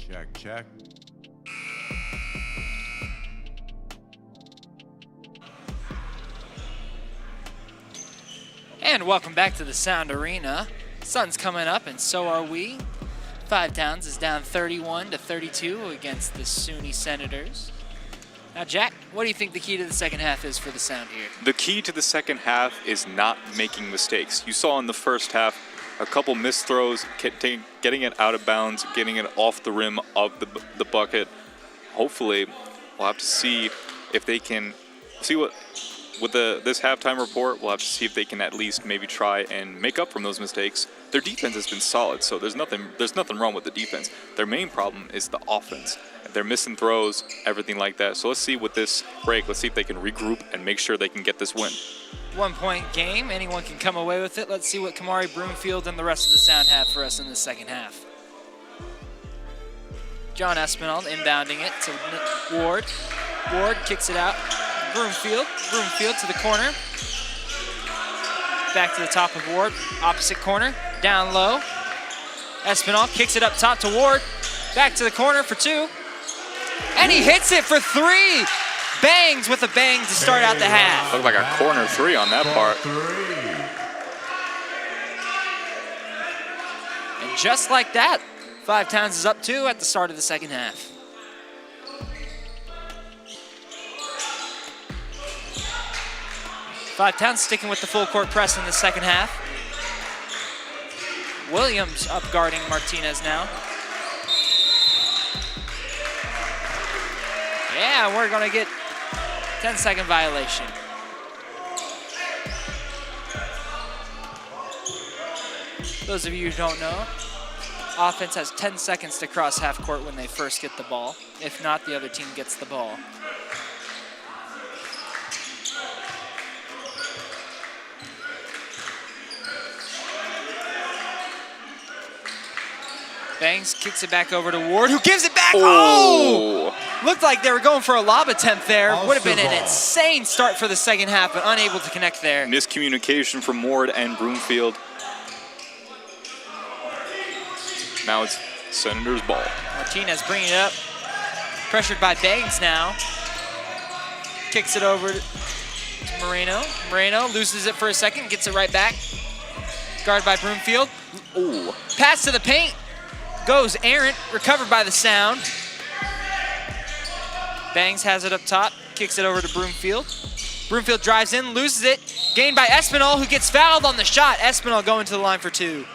Check, check. And welcome back to the Sound Arena. Sun's coming up, and so are we. Five Towns is down 31-32 against the SUNY Senators. Now, Jack, what do you think the key to the second half is for the Sound here? The key to the second half is not making mistakes. You saw in the first half a couple missed throws, getting it out of bounds, getting it off the rim of the bucket. Hopefully, we'll have to see if they can see what with this halftime report, we'll have to see if they can at least maybe try and make up from those mistakes. Their defense has been solid, so there's nothing wrong with the defense. Their main problem is the offense. They're missing throws, everything like that. So let's see with this break, let's see if they can regroup and make sure they can get this win. 1 point game. Anyone can come away with it. Let's see what Kamari Broomfield and the rest of the Sound have for us in the second half. John Espinal inbounding it to Ward. Ward kicks it out. Broomfield to the corner. Back to the top of Ward. Opposite corner. Down low. Espinal kicks it up top to Ward. Back to the corner for 2. And he hits it for 3. Bangs with a bang to start out the half. Looked like a corner 3 on that part. And just like that, Five Towns is up 2 at the start of the second half. Five Towns sticking with the full court press in the second half. Williams up guarding Martinez now. Yeah, we're gonna get 10-second violation. Those of you who don't know, offense has 10 seconds to cross half court when they first get the ball. If not, the other team gets the ball. Bangs kicks it back over to Ward, who gives it back. Oh! Looked like they were going for a lob attempt there. Would have been an insane start for the second half, but unable to connect there. Miscommunication from Ward and Broomfield. Now it's Senators' ball. Martinez bringing it up. Pressured by Bangs now. Kicks it over to Moreno. Moreno loses it for a second, gets it right back. Guarded by Broomfield. Ooh. Pass to the paint. Goes errant, recovered by the Sound. Bangs has it up top, kicks it over to Broomfield. Broomfield drives in, loses it. Gained by Espinal, who gets fouled on the shot. Espinal going to the line for 2.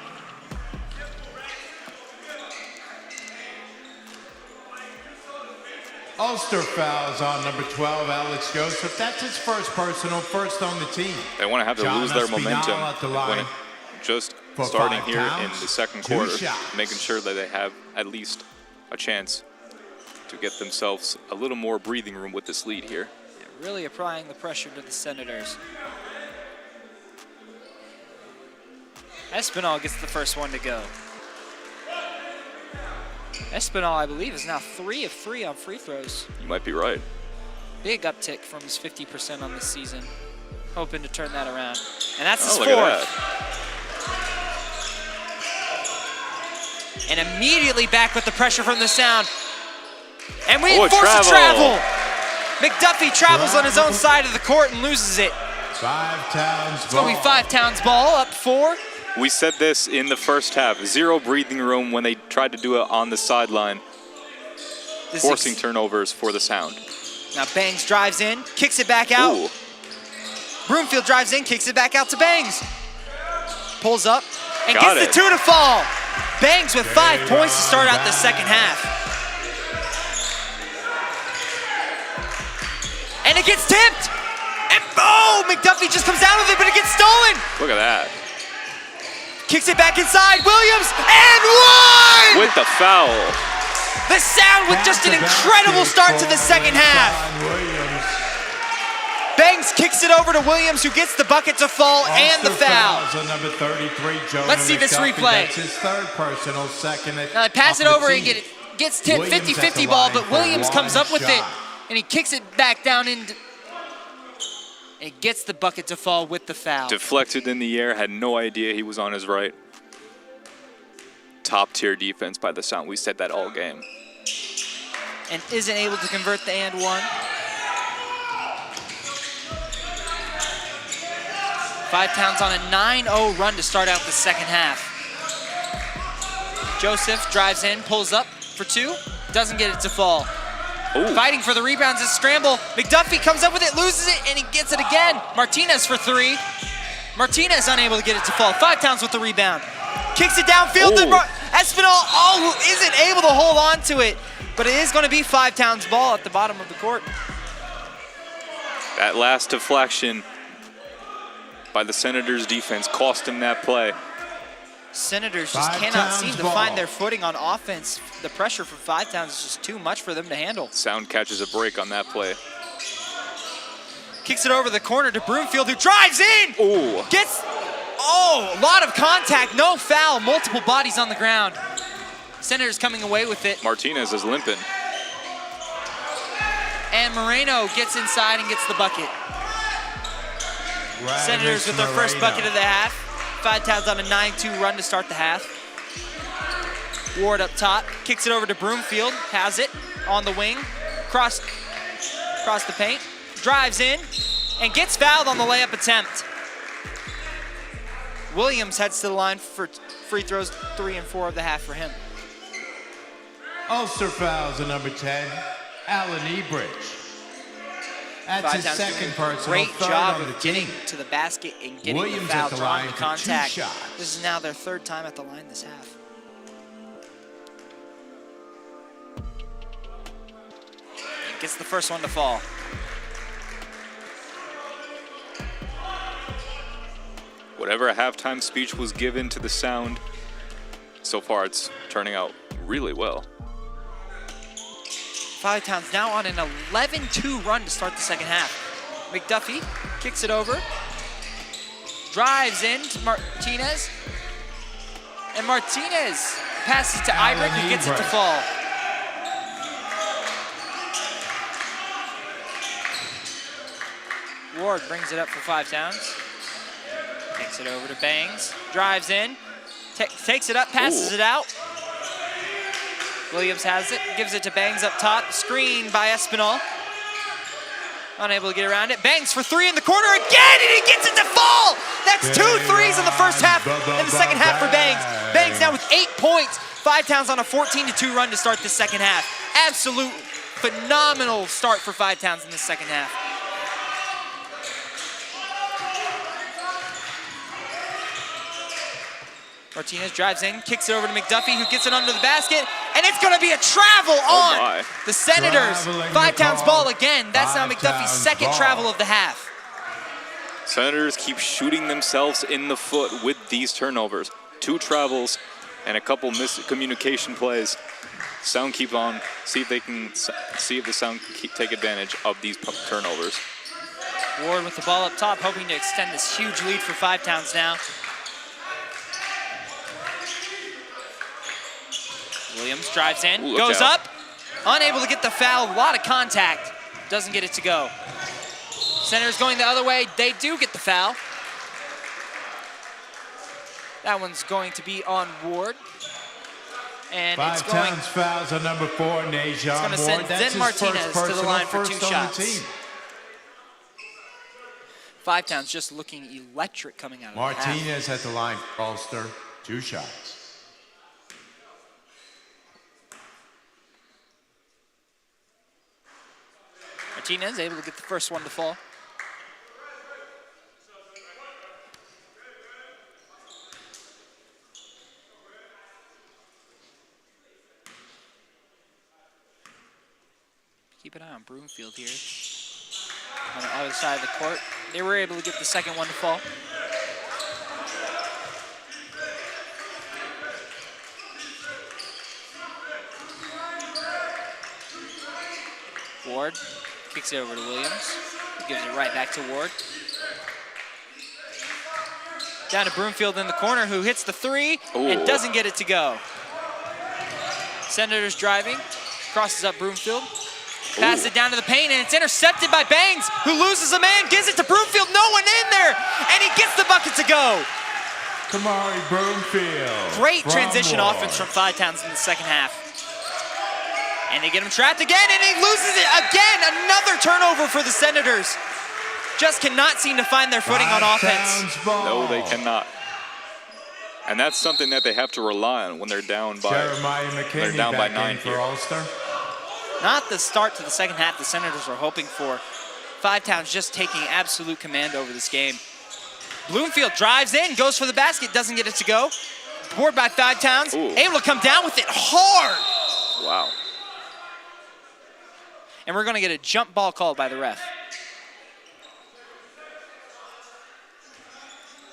Ulster fouls on number 12, Alex Joseph. That's his first personal, first on the team. They want to have to John lose their Espinal momentum at the when line it just for starting 5 here in pounds, the second 2 quarter, shots. making sure that they have at least a chance to get themselves a little more breathing room with this lead here. Yeah, really applying the pressure to the Senators. Espinal gets the first one to go. Espinal, I believe, is now 3 of 3 on free throws. You might be right. Big uptick from his 50% on this season. Hoping to turn that around. And that's his Oh, look at 4th. And immediately back with the pressure from the Sound. And we force a travel. McDuffie travels on his own side of the court and loses it. 5 Towns It's going to be 5 Towns ball, up 4. We said this in the first half. 0 breathing room when they tried to do it on the sideline. Forcing turnovers for the Sound. Now Bangs drives in, kicks it back out. Ooh. Broomfield drives in, kicks it back out to Bangs. Pulls up and Got gets the 2 to fall. Bangs with 5 points to start out the second half. And it gets tipped. And oh, McDuffie just comes down with it, but it gets stolen. Look at that. Kicks it back inside, Williams, and 1! With the foul. The Sound with just an incredible start to the second half. Bangs kicks it over to Williams, who gets the bucket to fall and the foul. Number 33, Jonah Let's see this McDuffie. replay. That's his 3rd personal, 2nd. Now they pass it over and gets tipped Williams at 50-50 the ball, line but for Williams comes one up with it, shot. and he kicks it back down and gets the bucket to fall with the foul. Deflected in the air, had no idea he was on his right. Top tier defense by the Sound. We said that all game. And isn't able to convert the and 1. 5 Towns on a 9-0 run to start out the second half. Joseph drives in, pulls up for 2, doesn't get it to fall. Ooh. Fighting for the rebounds is Scramble. McDuffie comes up with it, loses it, and he gets it again. Martinez for 3. Martinez unable to get it to fall. 5 Towns with the rebound. Kicks it downfield to Espinal, who isn't able to hold on to it. But it is going to be 5 Towns ball at the bottom of the court. That last deflection by the Senators defense cost him that play. Senators just cannot seem to find their footing on offense. The pressure from Five Towns is just too much for them to handle. Sound catches a break on that play. Kicks it over the corner to Broomfield, who drives in! Ooh. Gets, a lot of contact, no foul, multiple bodies on the ground. Senators coming away with it. Martinez is limping. And Moreno gets inside and gets the bucket. Senators with their first bucket of the half. Five Towns on a 9-2 run to start the half. Ward up top, kicks it over to Broomfield, has it on the wing, cross the paint, drives in, and gets fouled on the layup attempt. Williams heads to the line for free throws, 3 and 4 of the half for him. Ulster fouls at number 10, Alan Ebridge. That's his second personal, great third job on the of getting team. to the basket and getting Williams the foul, at the drawing line the for 2 contact. shots. This is now their third time at the line this half. And gets the first one to fall. Whatever a halftime speech was given to the Sound, so far it's turning out really well. Five Towns now on an 11-2 run to start the second half. McDuffie kicks it over, drives in to Martinez, and Martinez passes to Ibrick, who gets it to fall. Ward brings it up for Five Towns. Kicks it over to Bangs, drives in, takes it up, passes it out. Williams has it, gives it to Bangs up top, screen by Espinal. Unable to get around it. Bangs for 3 in the corner again, and he gets it to fall! That's 2 threes in the first half, and the second half for Bangs. Bangs now with 8 points. Five Towns on a 14-2 run to start the second half. Absolute phenomenal start for Five Towns in the second half. Martinez drives in, kicks it over to McDuffie, who gets it under the basket, and it's going to be a travel on the Senators. Five Towns ball again. That's now McDuffie's second travel of the half. Senators keep shooting themselves in the foot with these turnovers. 2 travels and a couple miscommunication plays. Sound keep on, see if the Sound can take advantage of these turnovers. Ward with the ball up top, hoping to extend this huge lead for Five Towns now. Williams drives in, goes up, unable to get the foul, a lot of contact, doesn't get it to go. Senators going the other way, they do get the foul. That one's going to be on Ward. And Five Towns fouls on number 4, Najon it's going to Ward. send That's Zen Martinez to the line for 2 first on the shots. team. Five Towns just looking electric coming out of the half. Martinez at the line for Ulster, 2 shots. Martinez able to get the first one to fall. Keep an eye on Broomfield here. On the other side of the court. They were able to get the second one to fall. Ward kicks it over to Williams. He gives it right back to Ward. Down to Broomfield in the corner, who hits the 3 and doesn't get it to go. Senators driving, crosses up Broomfield. Passes it down to the paint, and it's intercepted by Bangs, who loses a man, gives it to Broomfield, no one in there, and he gets the bucket to go. Kamari Broomfield. Great transition offense from Five Towns in the second half. And they get him trapped again, and he loses it again. Another turnover for the Senators. Just cannot seem to find their footing on offense. No, they cannot. And that's something that they have to rely on when they're down by, by 9 for here. Ulster. Not the start to the second half the Senators were hoping for. Five Towns just taking absolute command over this game. Bloomfield drives in, goes for the basket, doesn't get it to go. Board by Five Towns, able to come down with it hard. Wow. And we're going to get a jump ball called by the ref.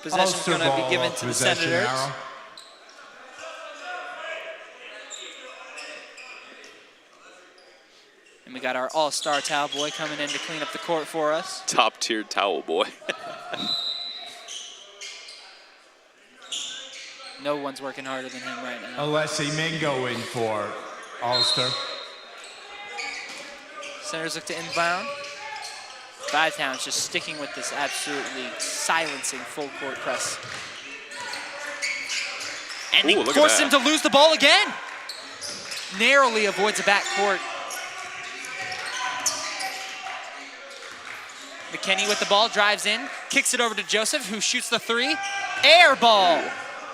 Possession's Ulster going to be ball, given to the possession Senators. arrow. And we got our all-star towel boy coming in to clean up the court for us. Top-tier towel boy. No one's working harder than him right now. Alessi Mingo in for Ulster. Senators look to inbound. Five Towns just sticking with this absolutely silencing full court press. And he Ooh, look at forced that. him to lose the ball again. Narrowly avoids a backcourt. McKinney with the ball, drives in, kicks it over to Joseph, who shoots the three. Air ball.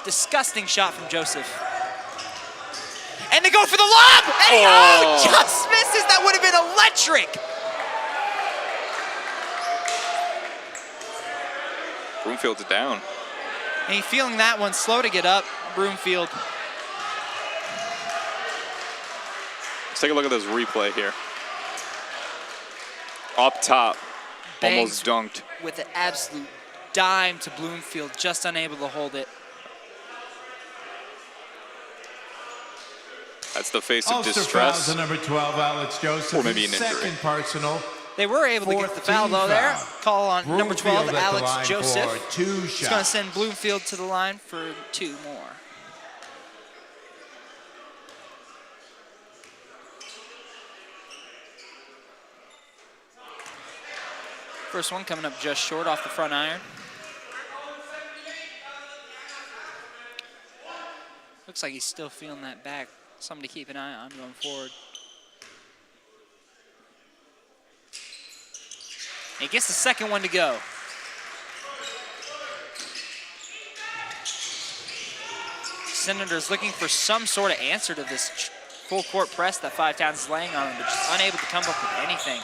Disgusting shot from Joseph. And they go for the lob! And he just misses. That would have been electric. Broomfield's down. And he's feeling that one, slow to get up, Broomfield. Let's take a look at this replay here. Up top, almost dunked. With an absolute dime to Bloomfield, just unable to hold it. That's the face of Ulster distress. fouls to number 12, Alex Joseph. Or maybe an his injury. second personal. They were able to get the foul, though, there. Call on number 12, Broomfield at the line Alex Joseph. for 2 He's going to shots. send Bloomfield to the line for 2 more. First one coming up just short off the front iron. Looks like he's still feeling that back. Something to keep an eye on going forward. He gets the second one to go. Senators looking for some sort of answer to this full court press that Five Towns is laying on them, but just unable to come up with anything.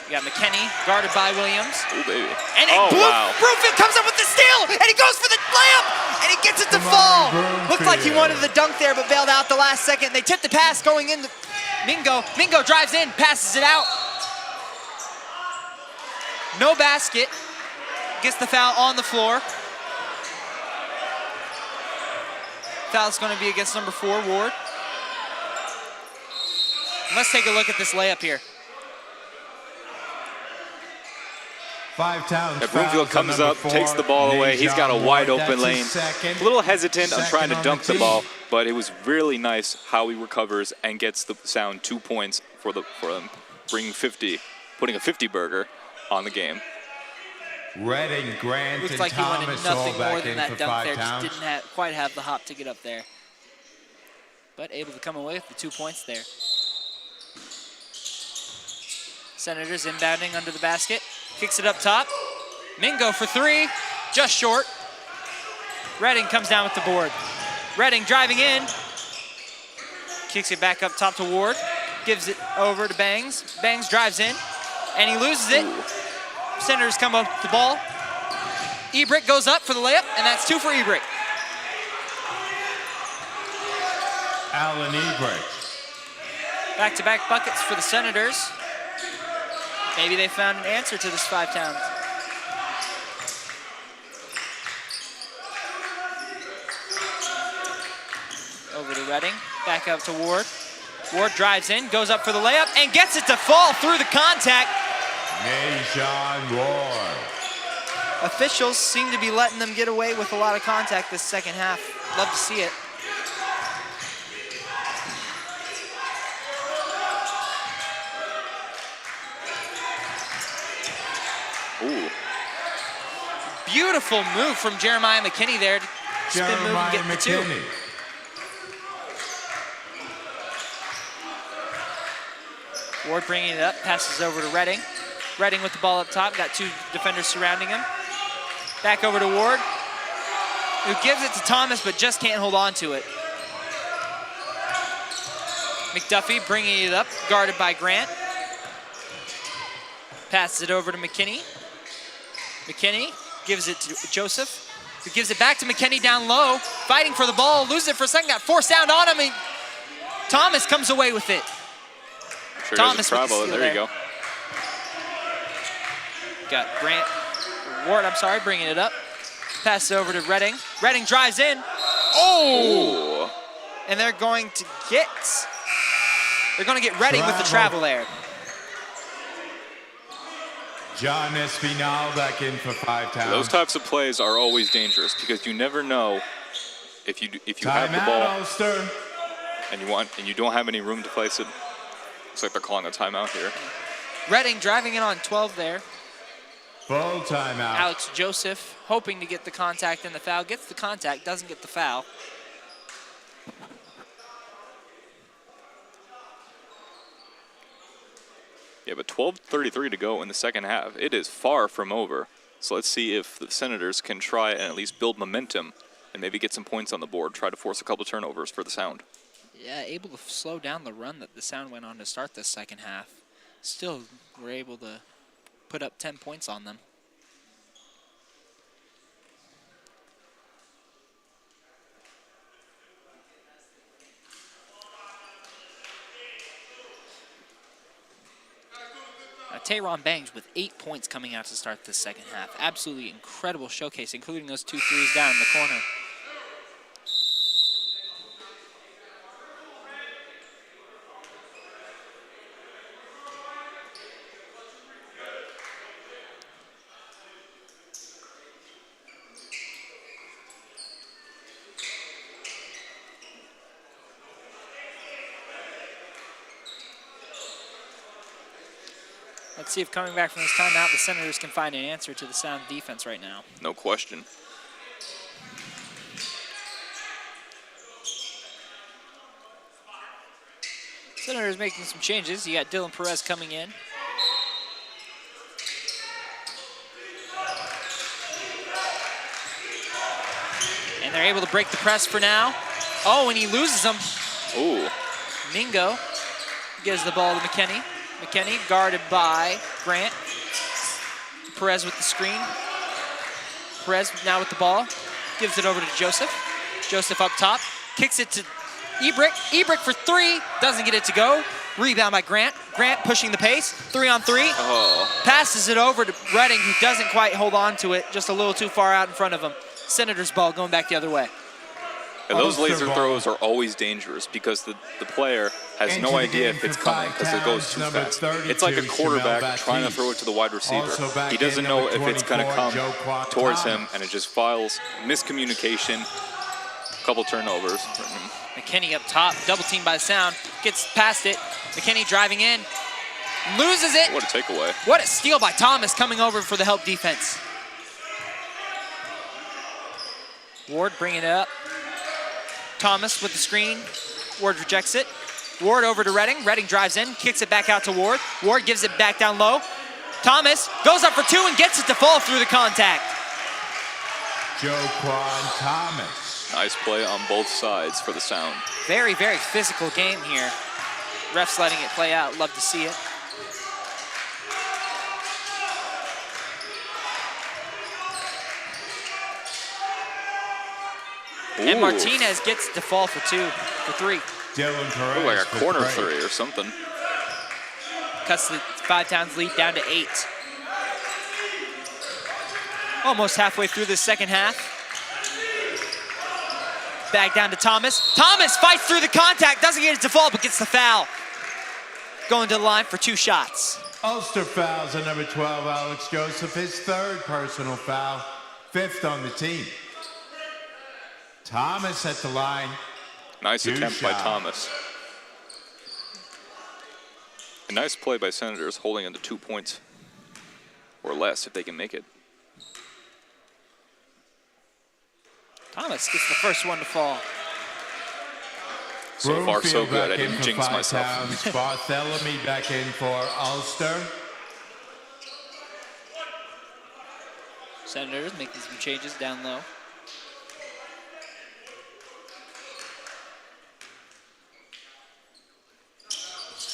You got McKinney guarded by Williams. Ooh, baby. And Broomfield comes up with the steal, and he goes for the layup, and he gets it to fall. Looked like he wanted the dunk there, but bailed out the last second. They tipped the pass going into Mingo. Mingo drives in, passes it out. No basket. Gets the foul on the floor. Foul's going to be against number 4, Ward. Let's take a look at this layup here. Five Towns. Yeah, Broomfield comes up, takes the ball away. He's got a wide open lane. A little hesitant on trying to dunk the ball, but it was really nice how he recovers and gets the Sound 2 points for them, bringing 50, putting a 50 burger on the game. Redding, Grant, Looks and like he wanted Thomas nothing all more back than in that for dunk Five there. Towns. Just didn't quite have the hop to get up there. But able to come away with the 2 points there. Senators inbounding under the basket. Kicks it up top. Mingo for 3, just short. Redding comes down with the board. Redding driving in. Kicks it back up top to Ward. Gives it over to Bangs. Bangs drives in, and he loses it. Senators come up with the ball. Ebrick goes up for the layup, and that's 2 for Ebrick. Alan Ebrick. Back-to-back buckets for the Senators. Maybe they found an answer to this Five Towns. Over to Redding, back up to Ward. Ward drives in, goes up for the layup, and gets it to fall through the contact. Najon Ward. Officials seem to be letting them get away with a lot of contact this second half. Love to see it. Ooh. Beautiful move from Jeremiah McKinney there. Spin move and get the 2. McKinney. Ward bringing it up, passes over to Redding. Redding with the ball up top, got 2 defenders surrounding him. Back over to Ward, who gives it to Thomas, but just can't hold on to it. McDuffie bringing it up, guarded by Grant. Passes it over to McKinney. McKinney gives it to Joseph, who gives it back to McKinney down low, fighting for the ball, loses it for a second, got forced down on him, and Thomas comes away with it. Sure Thomas doesn't with the travel. steal There you go. Got Grant Ward, I'm sorry, bringing it up. Pass it over to Redding. Redding drives in. Oh! And they're going to get Redding with the travel error. John Espinal back in for 5 times. Those types of plays are always dangerous because you never know if you have the ball Ulster. and you don't have any room to place it. Looks like they're calling a timeout here. Redding driving in on 12 there. Full timeout. Alex Joseph hoping to get the contact and the foul. Gets the contact, doesn't get the foul. Yeah, but 12:33 to go in the second half. It is far from over. So let's see if the Senators can try and at least build momentum and maybe get some points on the board, try to force a couple turnovers for the Sound. Yeah, able to slow down the run that the Sound went on to start this second half. Still were able to put up 10 points on them. Tayron Bangs with 8 points coming out to start this second half. Absolutely incredible showcase, including those 2 threes down in the corner. Let's see if coming back from this timeout, the Senators can find an answer to the Sound defense right now. No question. Senators making some changes. You got Dylan Perez coming in. And they're able to break the press for now. Oh, and he loses them. Ooh. Mingo gives the ball to McKinney. McKinney guarded by Grant. Perez with the screen. Perez now with the ball. Gives it over to Joseph. Joseph up top. Kicks it to Ebrick. Ebrick for 3. Doesn't get it to go. Rebound by Grant. Grant pushing the pace. 3 on 3. Oh. Passes it over to Redding, who doesn't quite hold on to it. Just a little too far out in front of him. Senators ball going back the other way. And those laser throws are always dangerous because the player has no idea if it's coming because it goes too fast. It's like a quarterback trying to throw it to the wide receiver. He doesn't know if it's going to come towards him, and it just files miscommunication, couple turnovers. McKinney up top, double team by the Sound, gets past it. McKinney driving in, loses it. What a takeaway. What a steal by Thomas coming over for the help defense. Ward bringing it up. Thomas with the screen. Ward rejects it. Ward over to Redding. Redding drives in, kicks it back out to Ward. Ward gives it back down low. Thomas goes up for 2 and gets it to fall through the contact. Joquan Thomas. Nice play on both sides for the Sound. Very, very physical game here. Refs letting it play out. Love to see it. And Martinez gets to fall for 3. Dylan Perez. Ooh, like a corner 3 or something. Cuts the 5 Towns lead down to 8. Almost halfway through the second half. Back down to Thomas. Thomas fights through the contact, doesn't get it to fall, but gets the foul. Going to the line for 2 shots. Ulster fouls on number 12, Alex Joseph, his 3rd personal foul, 5th on the team. Thomas at the line. Nice attempt by Thomas. A nice play by Senators, holding on to 2 points or less if they can make it. Thomas gets the first one to fall. So far, so good. I didn't jinx myself. Bartholomew back in for Ulster. Senators making some changes down low.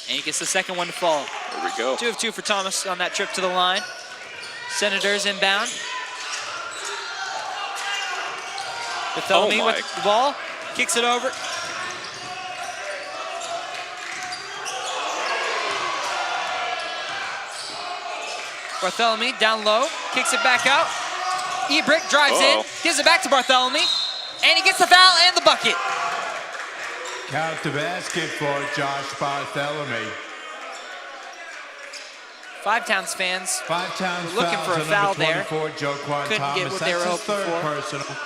And he gets the second one to fall. There we go. 2 of 2 for Thomas on that trip to the line. Senators inbound. Bartholomew with the ball. Kicks it over. Bartholomew down low. Kicks it back out. Ebrick drives in, gives it back to Bartholomew, and he gets the foul and the bucket. Count the basket for Josh Bartholomew. Five Towns fans Five Towns were looking for a foul there. Joquan Couldn't Thomas. get what they were That's his hoping third for. personal.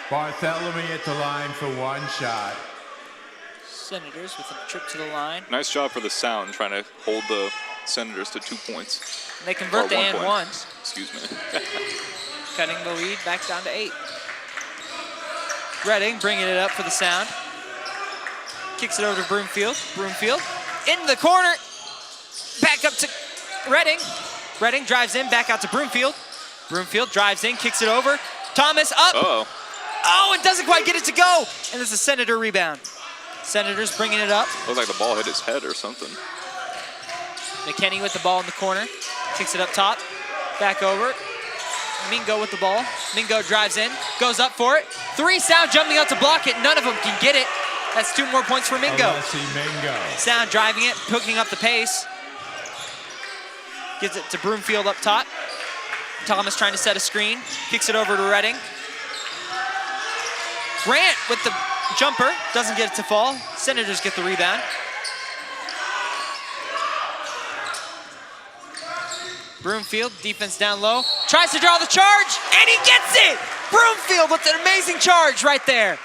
Bartholomew at the line for one shot. Senators with a trip to the line. Nice job for the Sound trying to hold the Senators to 2 points. And they convert to and 1. Excuse me. Cutting the lead back down to 8. Redding bringing it up for the Sound. Kicks it over to Broomfield. Broomfield in the corner. Back up to Redding. Redding drives in, back out to Broomfield. Broomfield drives in, kicks it over. Thomas up. Oh, it doesn't quite get it to go. And there's a Senator rebound. Senators bringing it up. Looks like the ball hit his head or something. McKinney with the ball in the corner. Kicks it up top. Back over. Mingo with the ball. Mingo drives in, goes up for it. 3 Sound jumping out to block it. None of them can get it. That's 2 more points for Mingo. Sound driving it, picking up the pace. Gives it to Broomfield up top. Thomas trying to set a screen. Kicks it over to Redding. Grant with the jumper. Doesn't get it to fall. Senators get the rebound. Broomfield, defense down low. Tries to draw the charge, and he gets it! Broomfield with an amazing charge right there.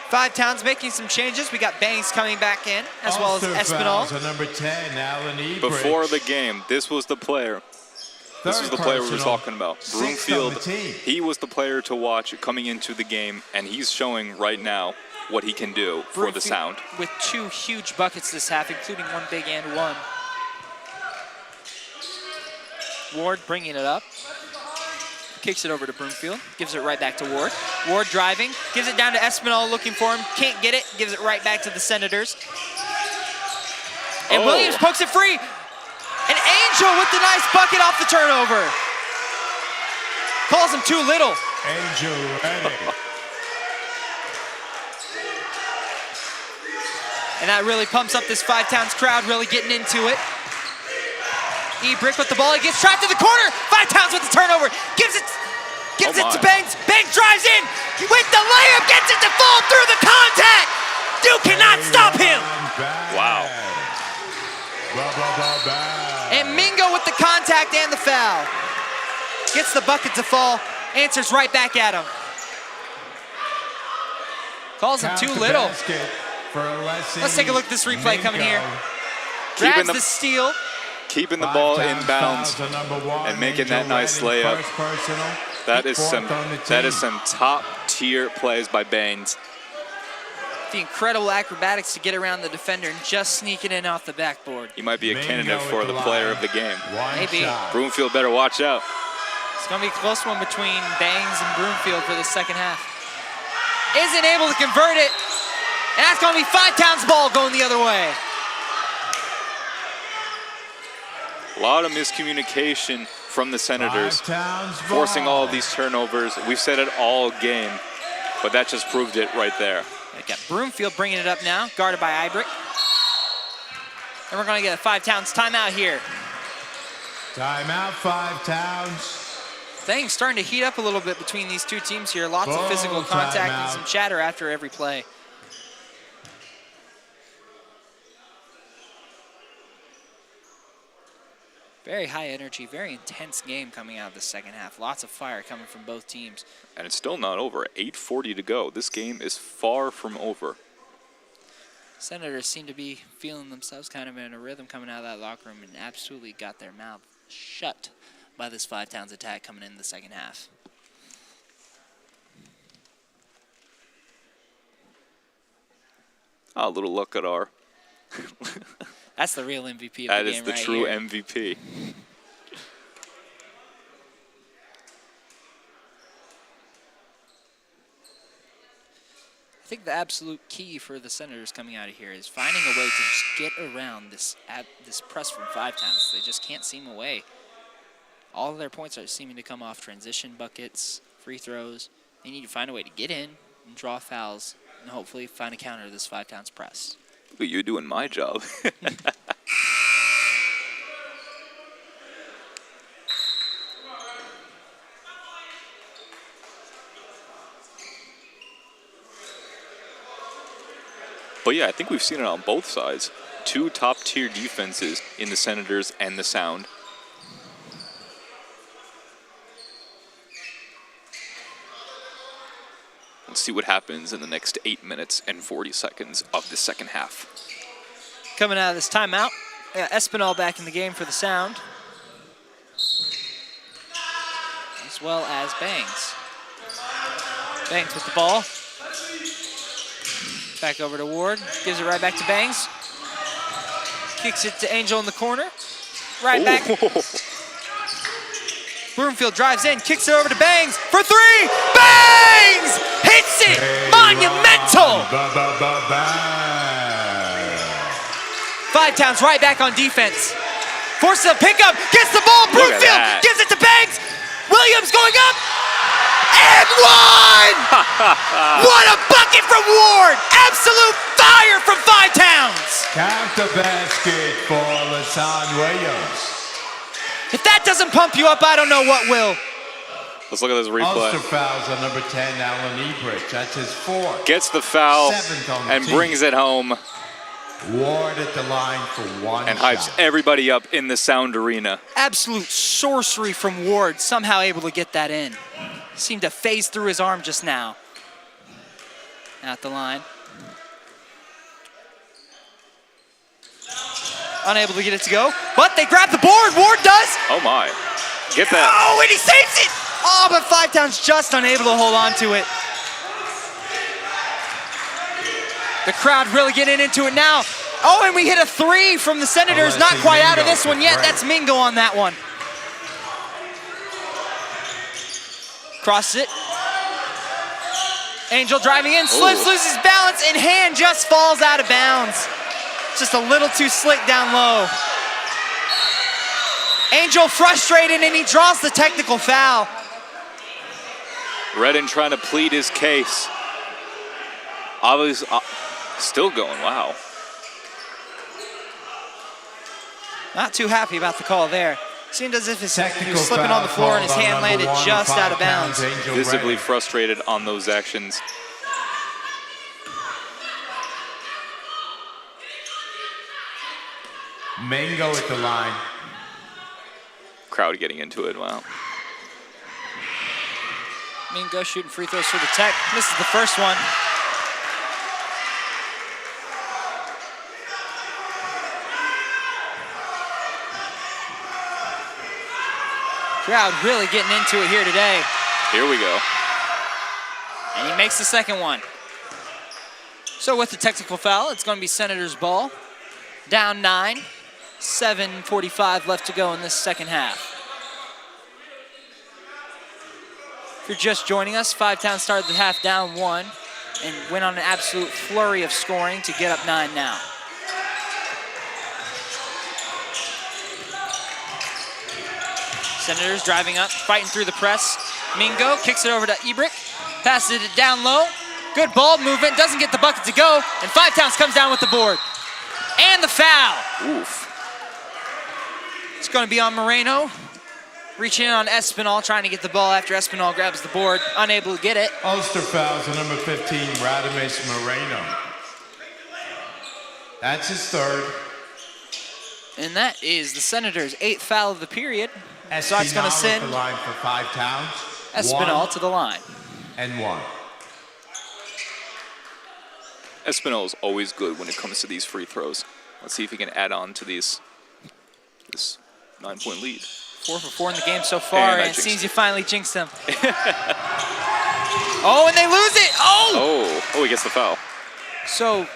Five Towns making some changes. We got Banks coming back in, as well as Espinal. Number 10, Alan Ebridge. Before the game, this was the player. This is the player we were talking about. Broomfield, he was the player to watch coming into the game, and he's showing right now what he can do for the Sound. With 2 huge buckets this half, including 1 big and 1. Ward bringing it up. Kicks it over to Broomfield. Gives it right back to Ward. Ward driving. Gives it down to Espinal looking for him. Can't get it. Gives it right back to the Senators. And Williams pokes it free. And Angel with the nice bucket off the turnover. Calls him too little. Angel ready. And that really pumps up this Five Towns crowd, really getting into it. Ebrick with the ball, he gets trapped in the corner. Five Towns with the turnover, gives it to Banks. Banks drives in with the layup, gets it to fall through the contact. Duke cannot stop him. Wow. And Mingo with the contact and the foul. Gets the bucket to fall, answers right back at him. Calls him too little. Let's take a look at this replay coming here. Grabs the steal. Keeping the ball inbounds and making that nice layup. That is some top tier plays by Baines. The incredible acrobatics to get around the defender and just sneak it in off the backboard. He might be a candidate for the player of the game. Maybe. Broomfield better watch out. It's going to be a close one between Bangs and Broomfield for the second half. Isn't able to convert it. And that's going to be Five Towns ball going the other way. A lot of miscommunication from the Senators, forcing all of these turnovers. We've said it all game, but that just proved it right there. We got Broomfield bringing it up now, guarded by Ebrick. And we're going to get a Five Towns timeout here. Timeout, Five Towns. Things starting to heat up a little bit between these two teams here. Lots of physical contact and some chatter after every play. Very high energy, very intense game coming out of the second half. Lots of fire coming from both teams. And it's still not over. 8:40 to go. This game is far from over. Senators seem to be feeling themselves kind of in a rhythm coming out of that locker room and absolutely got their mouth shut by this Five Towns attack coming in the second half. A little look at our... That's the real MVP of the game. That is the true here. MVP. I think the absolute key for the Senators coming out of here is finding a way to just get around this press from Five Towns. They just can't seem a way. All of their points are seeming to come off transition buckets, free throws. They need to find a way to get in and draw fouls and hopefully find a counter to this 5-Towns press. But you're doing my job. But yeah, I think we've seen it on both sides. 2 top-tier defenses in the Senators and the Sound. Let's see what happens in the next 8 minutes and 40 seconds of the second half. Coming out of this timeout, Espinal back in the game for the Sound, as well as Bangs. Bangs with the ball. Back over to Ward, gives it right back to Bangs. Kicks it to Angel in the corner. Right back. Broomfield drives in, kicks it over to Bangs for 3. Bangs! Hits it! Monumental! 5-Towns right back on defense. Forces a pickup, gets the ball. Broomfield gives it to Bangs. Williams going up. And 1! What a bucket from Ward! Absolute fire from 5-Towns! Count the basket for LaShawn Williams. If that doesn't pump you up, I don't know what will. Let's look at this replay. Ulster fouls on number 10, Alan Ebrich. That's his 4th. Gets the foul 7th on the and team. brings it home. Ward at the line for 1 And shot. hypes everybody up in the Sound Arena. Absolute sorcery from Ward, somehow able to get that in. Seemed to phase through his arm just now. At the line. Unable to get it to go, but they grab the board. Ward does. Oh my. Get that. Oh, and he saves it. Oh, but 5-Towns just unable to hold on to it. The crowd really getting into it now. Oh, and we hit a 3 from the Senators. Not quite out of this one yet. That's Mingo on that one. Crosses it. Angel driving in, slips, loses balance, and hand just falls out of bounds. Just a little too slick down low. Angel frustrated, and he draws the technical foul. Redden trying to plead his case. Obviously, still going, wow. Not too happy about the call there. Seemed as if he Technical was slipping on the floor and his hand landed #1, just out of 5 bounds. pounds, Angel Visibly Redden. frustrated on those actions. Mingo at the line. Crowd getting into it, wow. Mingo shooting free throws for the Tech. Misses the first one. Crowd really getting into it here today. Here we go. And he makes the second one. So with the technical foul, it's going to be Senators' ball. Down 9, 7:45 left to go in this second half. If you're just joining us, 5-Towns started the half down 1 and went on an absolute flurry of scoring to get up 9 now. Senators driving up, fighting through the press. Mingo kicks it over to Ebrich, passes it down low. Good ball movement, doesn't get the bucket to go, and 5-Towns comes down with the board. And the foul. Oof. It's going to be on Moreno. Reaching in on Espinal, trying to get the ball after Espinal grabs the board, unable to get it. Ulster fouls on number 15, Radimus Moreno. That's his 3rd. And that is the Senators' 8th foul of the period. So it's going to Espinal send at the line for 5-Towns. Espinal to the line. 1. Espinal is always good when it comes to these free throws. Let's see if he can add on to this 9-point lead. 4 for 4 in the game so far, And I and it jinxed seems it. you finally jinxed them. Oh, and they lose it! Oh! Oh, he gets the foul. So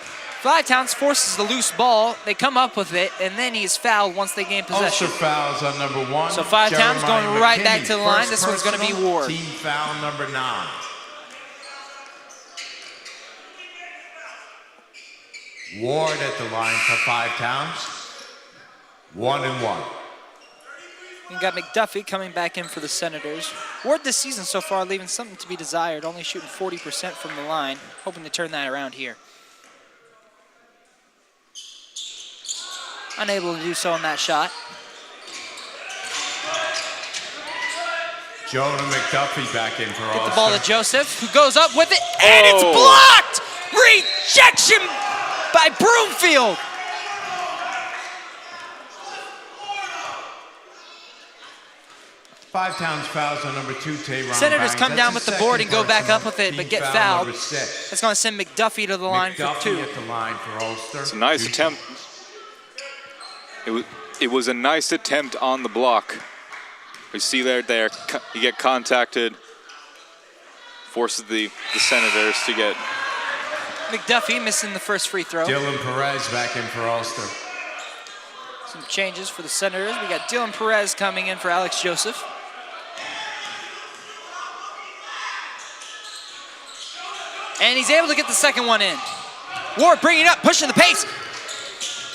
5-Towns forces the loose ball. They come up with it, and then he's fouled once they gain possession. Ulster fouls on number 1. So 5-Towns going Jeremiah right back McKinney. to the line. First This one's going to be personal, Ward. Team foul number 9. Ward at the line for 5-Towns. 1 and 1. You got McDuffie coming back in for the Senators. Ward this season so far leaving something to be desired, only shooting 40% from the line, hoping to turn that around here. Unable to do so on that shot. Jonah McDuffie back in for Ulster. Get the ball to Joseph, who goes up with it, and it's blocked! Rejection by Broomfield. Five times fouls on number 2, Tayron Senators Bangs. come That's down his with the board and go second back up personal with it, but team get foul, fouled. number 6. That's going to send McDuffie to the line for McDuffie 2. at the line for Ulster. It's a nice attempt. It was a nice attempt on the block. We see there, you get contacted, forces the Senators to get. McDuffie missing the first free throw. Dylan Perez back in for Ulster. Some changes for the Senators. We got Dylan Perez coming in for Alex Joseph. And he's able to get the second one in. Ward bringing it up, pushing the pace.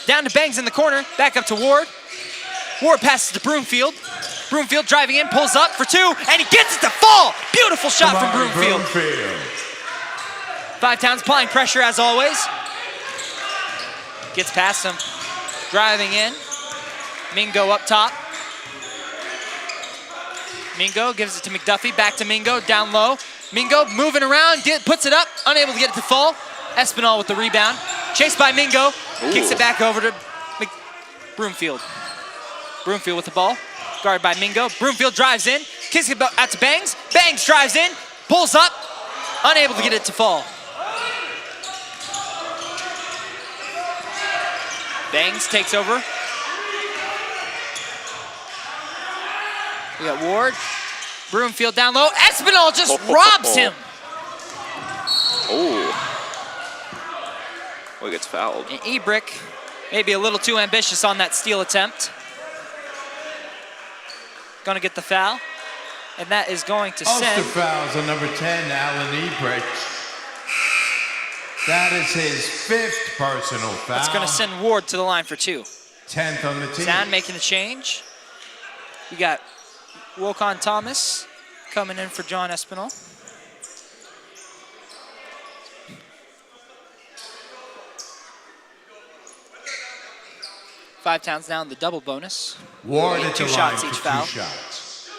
Down to Bangs in the corner, back up to Ward. Ward passes to Broomfield. Broomfield driving in, pulls up for 2, and he gets it to fall. Beautiful shot from Broomfield. Five Towns applying pressure as always. Gets past him. Driving in. Mingo up top. Mingo gives it to McDuffie, back to Mingo, down low. Mingo moving around, puts it up, unable to get it to fall. Espinal with the rebound. Chased by Mingo, kicks it back over to Broomfield. Broomfield with the ball, guarded by Mingo. Broomfield drives in, kicks it out to Bangs. Bangs drives in, pulls up, unable to get it to fall. Bangs takes over. We got Ward. Broomfield down low. Espinal just robs him. Oh. Well, he gets fouled. And Ebrick maybe a little too ambitious on that steal attempt. Gonna get the foul. And that is going to Ulster send. fouls on number 10, Alan Ebrick. That is his 5th personal foul. That's gonna send Ward to the line for 2. 10th on the team. Sound making a change. We got Wokon Thomas coming in for John Espinal. Five Towns down the double bonus. Ward at the 2 line shots for each 2 foul. shots.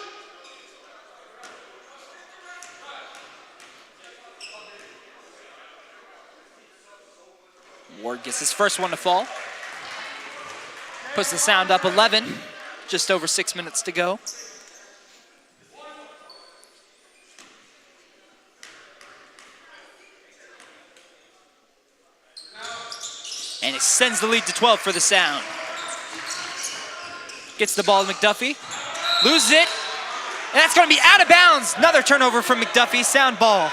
Ward gets his first one to fall. Puts the Sound up 11. Just over 6 minutes to go. And it sends the lead to 12 for the Sound. Gets the ball to McDuffie. Loses it. And that's going to be out of bounds. Another turnover from McDuffie. Sound ball.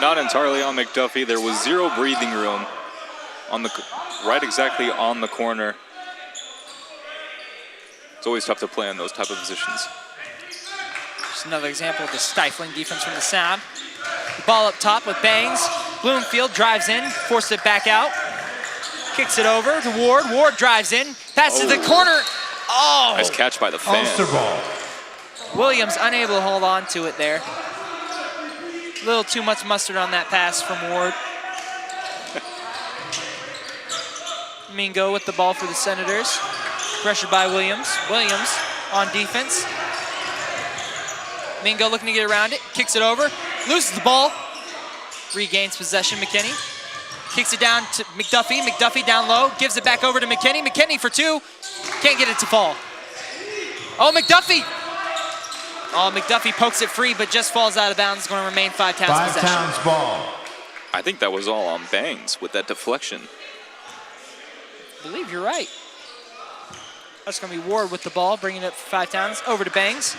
Not entirely on McDuffie. There was 0 breathing room on right exactly on the corner. It's always tough to play in those type of positions. Just another example of the stifling defense from the Sound. The ball up top with Bangs. Bloomfield drives in, forces it back out. Kicks it over to Ward. Ward drives in, passes to the corner. Oh! Nice catch by the fan. Ulster ball. Williams unable to hold on to it there. A little too much mustard on that pass from Ward. Mingo with the ball for the Senators. Pressured by Williams. Williams on defense. Mingo looking to get around it. Kicks it over. Loses the ball. Regains possession, McKinney. Kicks it down to McDuffie. McDuffie down low. Gives it back over to McKinney. McKinney for 2. Can't get it to fall. Oh, McDuffie. Oh, McDuffie pokes it free, but just falls out of bounds. It's going to remain 5 Towns 5 possession. Towns ball. I think that was all on Bangs with that deflection. I believe you're right. That's going to be Ward with the ball, bringing it for 5 Towns. Over to Bangs.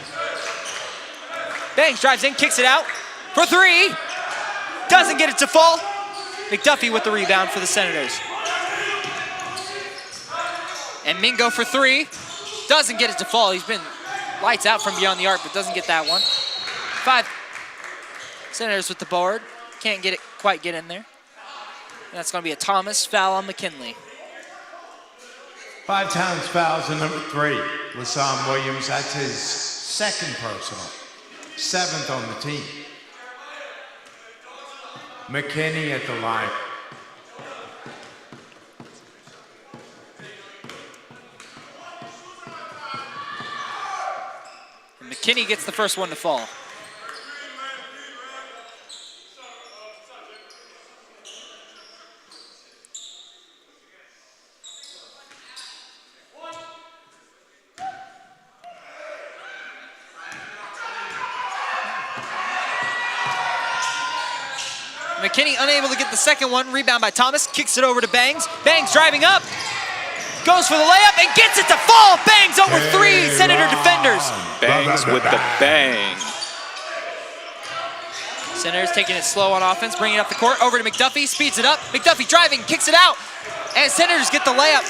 Bangs drives in, kicks it out for 3. Doesn't get it to fall. McDuffie with the rebound for the Senators. And Mingo for 3. Doesn't get it to fall. He's been lights out from beyond the arc, but doesn't get that one. 5 Senators with the board. Can't get it, quite get in there. And that's going to be a Thomas foul on McKinley. 5 times fouls on number 3. LaSalle Williams, that's his second personal. 7th on the team. McKinney at the line. And McKinney gets the first one to fall. McKinney unable to get the second one. Rebound by Thomas. Kicks it over to Bangs. Bangs driving up. Goes for the layup and gets it to fall. Bangs over 3 Senator defenders. Bangs with the bang. Senators taking it slow on offense. Bringing it up the court. Over to McDuffie. Speeds it up. McDuffie driving. Kicks it out. And Senators get the layup.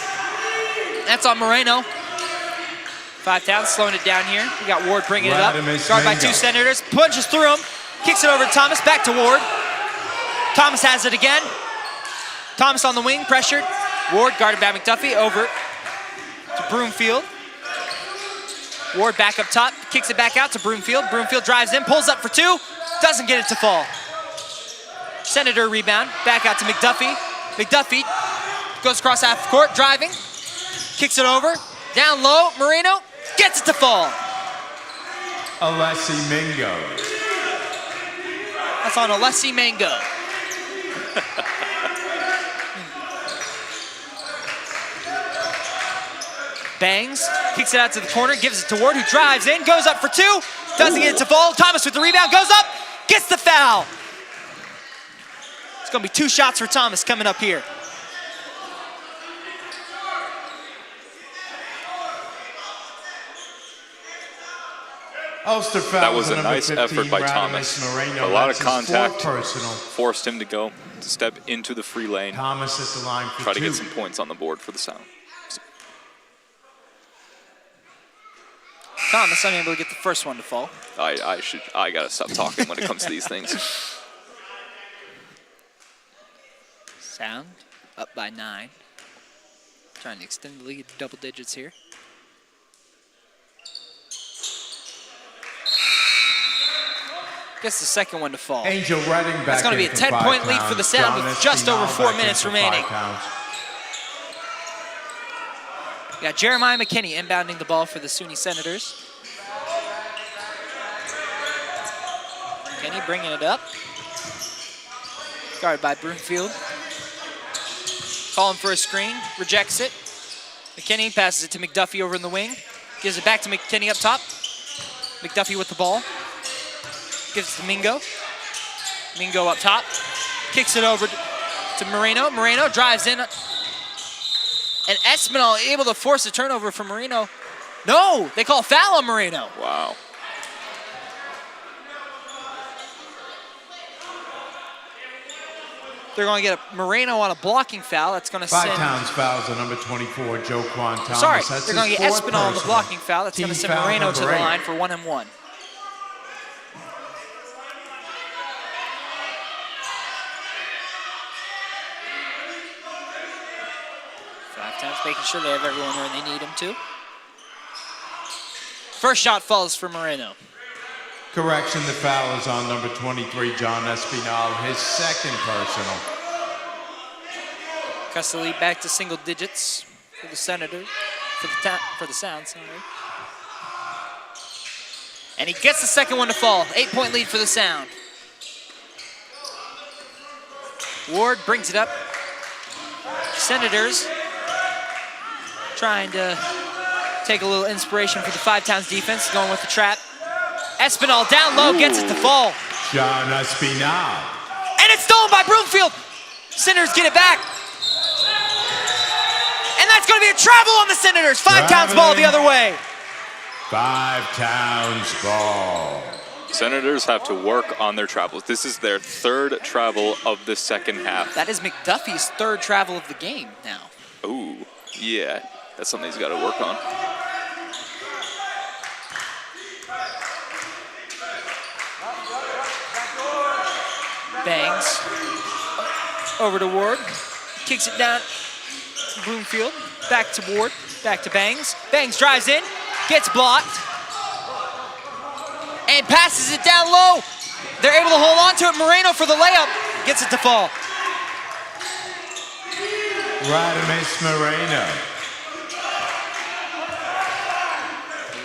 That's on Moreno. 5 Towns slowing it down here. We got Ward bringing it up. Guarded by 2 Senators. Punches through him. Kicks it over to Thomas. Back to Ward. Thomas has it again. Thomas on the wing, pressured. Ward guarded by McDuffie, over to Broomfield. Ward back up top, kicks it back out to Broomfield. Broomfield drives in, pulls up for 2, doesn't get it to fall. Senator rebound, back out to McDuffie. McDuffie goes across half court, driving, kicks it over, down low, Moreno gets it to fall. Alessi Mingo. That's on Alessi Mango. Bangs, kicks it out to the corner, gives it to Ward, who drives in, goes up for 2, doesn't get it to fall. Thomas with the rebound, goes up, gets the foul. It's gonna be 2 shots for Thomas coming up here. Ulster foul. That was a nice effort by Thomas. Moreno. A lot of That's his contact. 4th personal. Forced him to step into the free lane. Thomas at the line for Try 2. to get some points on the board for the Sound. Thomas unable to get the first one to fall. I gotta stop talking when it comes to these things. Sound up by 9. Trying to extend the lead to double digits here. Gets the second one to fall. Angel Redding back. It's going to be a 10-point lead for the Sound with just over 4 minutes remaining. We got Jeremiah McKinney inbounding the ball for the SUNY Senators. McKinney bringing it up. Guarded by Broomfield. Calling for a screen, rejects it. McKinney passes it to McDuffie over in the wing. Gives it back to McKinney up top. McDuffie with the ball. Gives it to Mingo. Mingo up top. Kicks it over to Moreno. Moreno drives in. And Espinal able to force a turnover from Moreno. No, they call a foul on Moreno. Wow. They're going to get a Moreno on a blocking foul. That's going to send... 5 times fouls on number 24, Joe Quan Thomas. Sorry, That's they're going to get his 4th Espinal on the personal. blocking foul. That's going to Team send foul Moreno to the number 8. line for 1-and-1. Making sure they have everyone where they need them to. First shot falls for Moreno. Correction, the foul is on number 23, John Espinal, his 2nd personal. Cuts the lead back to single digits for the Senators, for the Sound, sorry. And he gets the second one to fall. 8-point lead for the Sound. Ward brings it up. Senators trying to take a little inspiration for the 5 Towns defense, going with the trap. Espinal down low, gets it to fall. John Espinal. And it's stolen by Broomfield. Senators get it back. And that's going to be a travel on the Senators. 5 Towns ball the other way. 5 Towns ball. Senators have to work on their travels. This is their 3rd travel of the second half. That is McDuffie's 3rd travel of the game now. Ooh, yeah. That's something he's got to work on. Bangs over to Ward. Kicks it down. Broomfield. Back to Ward, back to Bangs. Bangs drives in, gets blocked, and passes it down low. They're able to hold on to it. Moreno for the layup, gets it to fall. Radimus Moreno.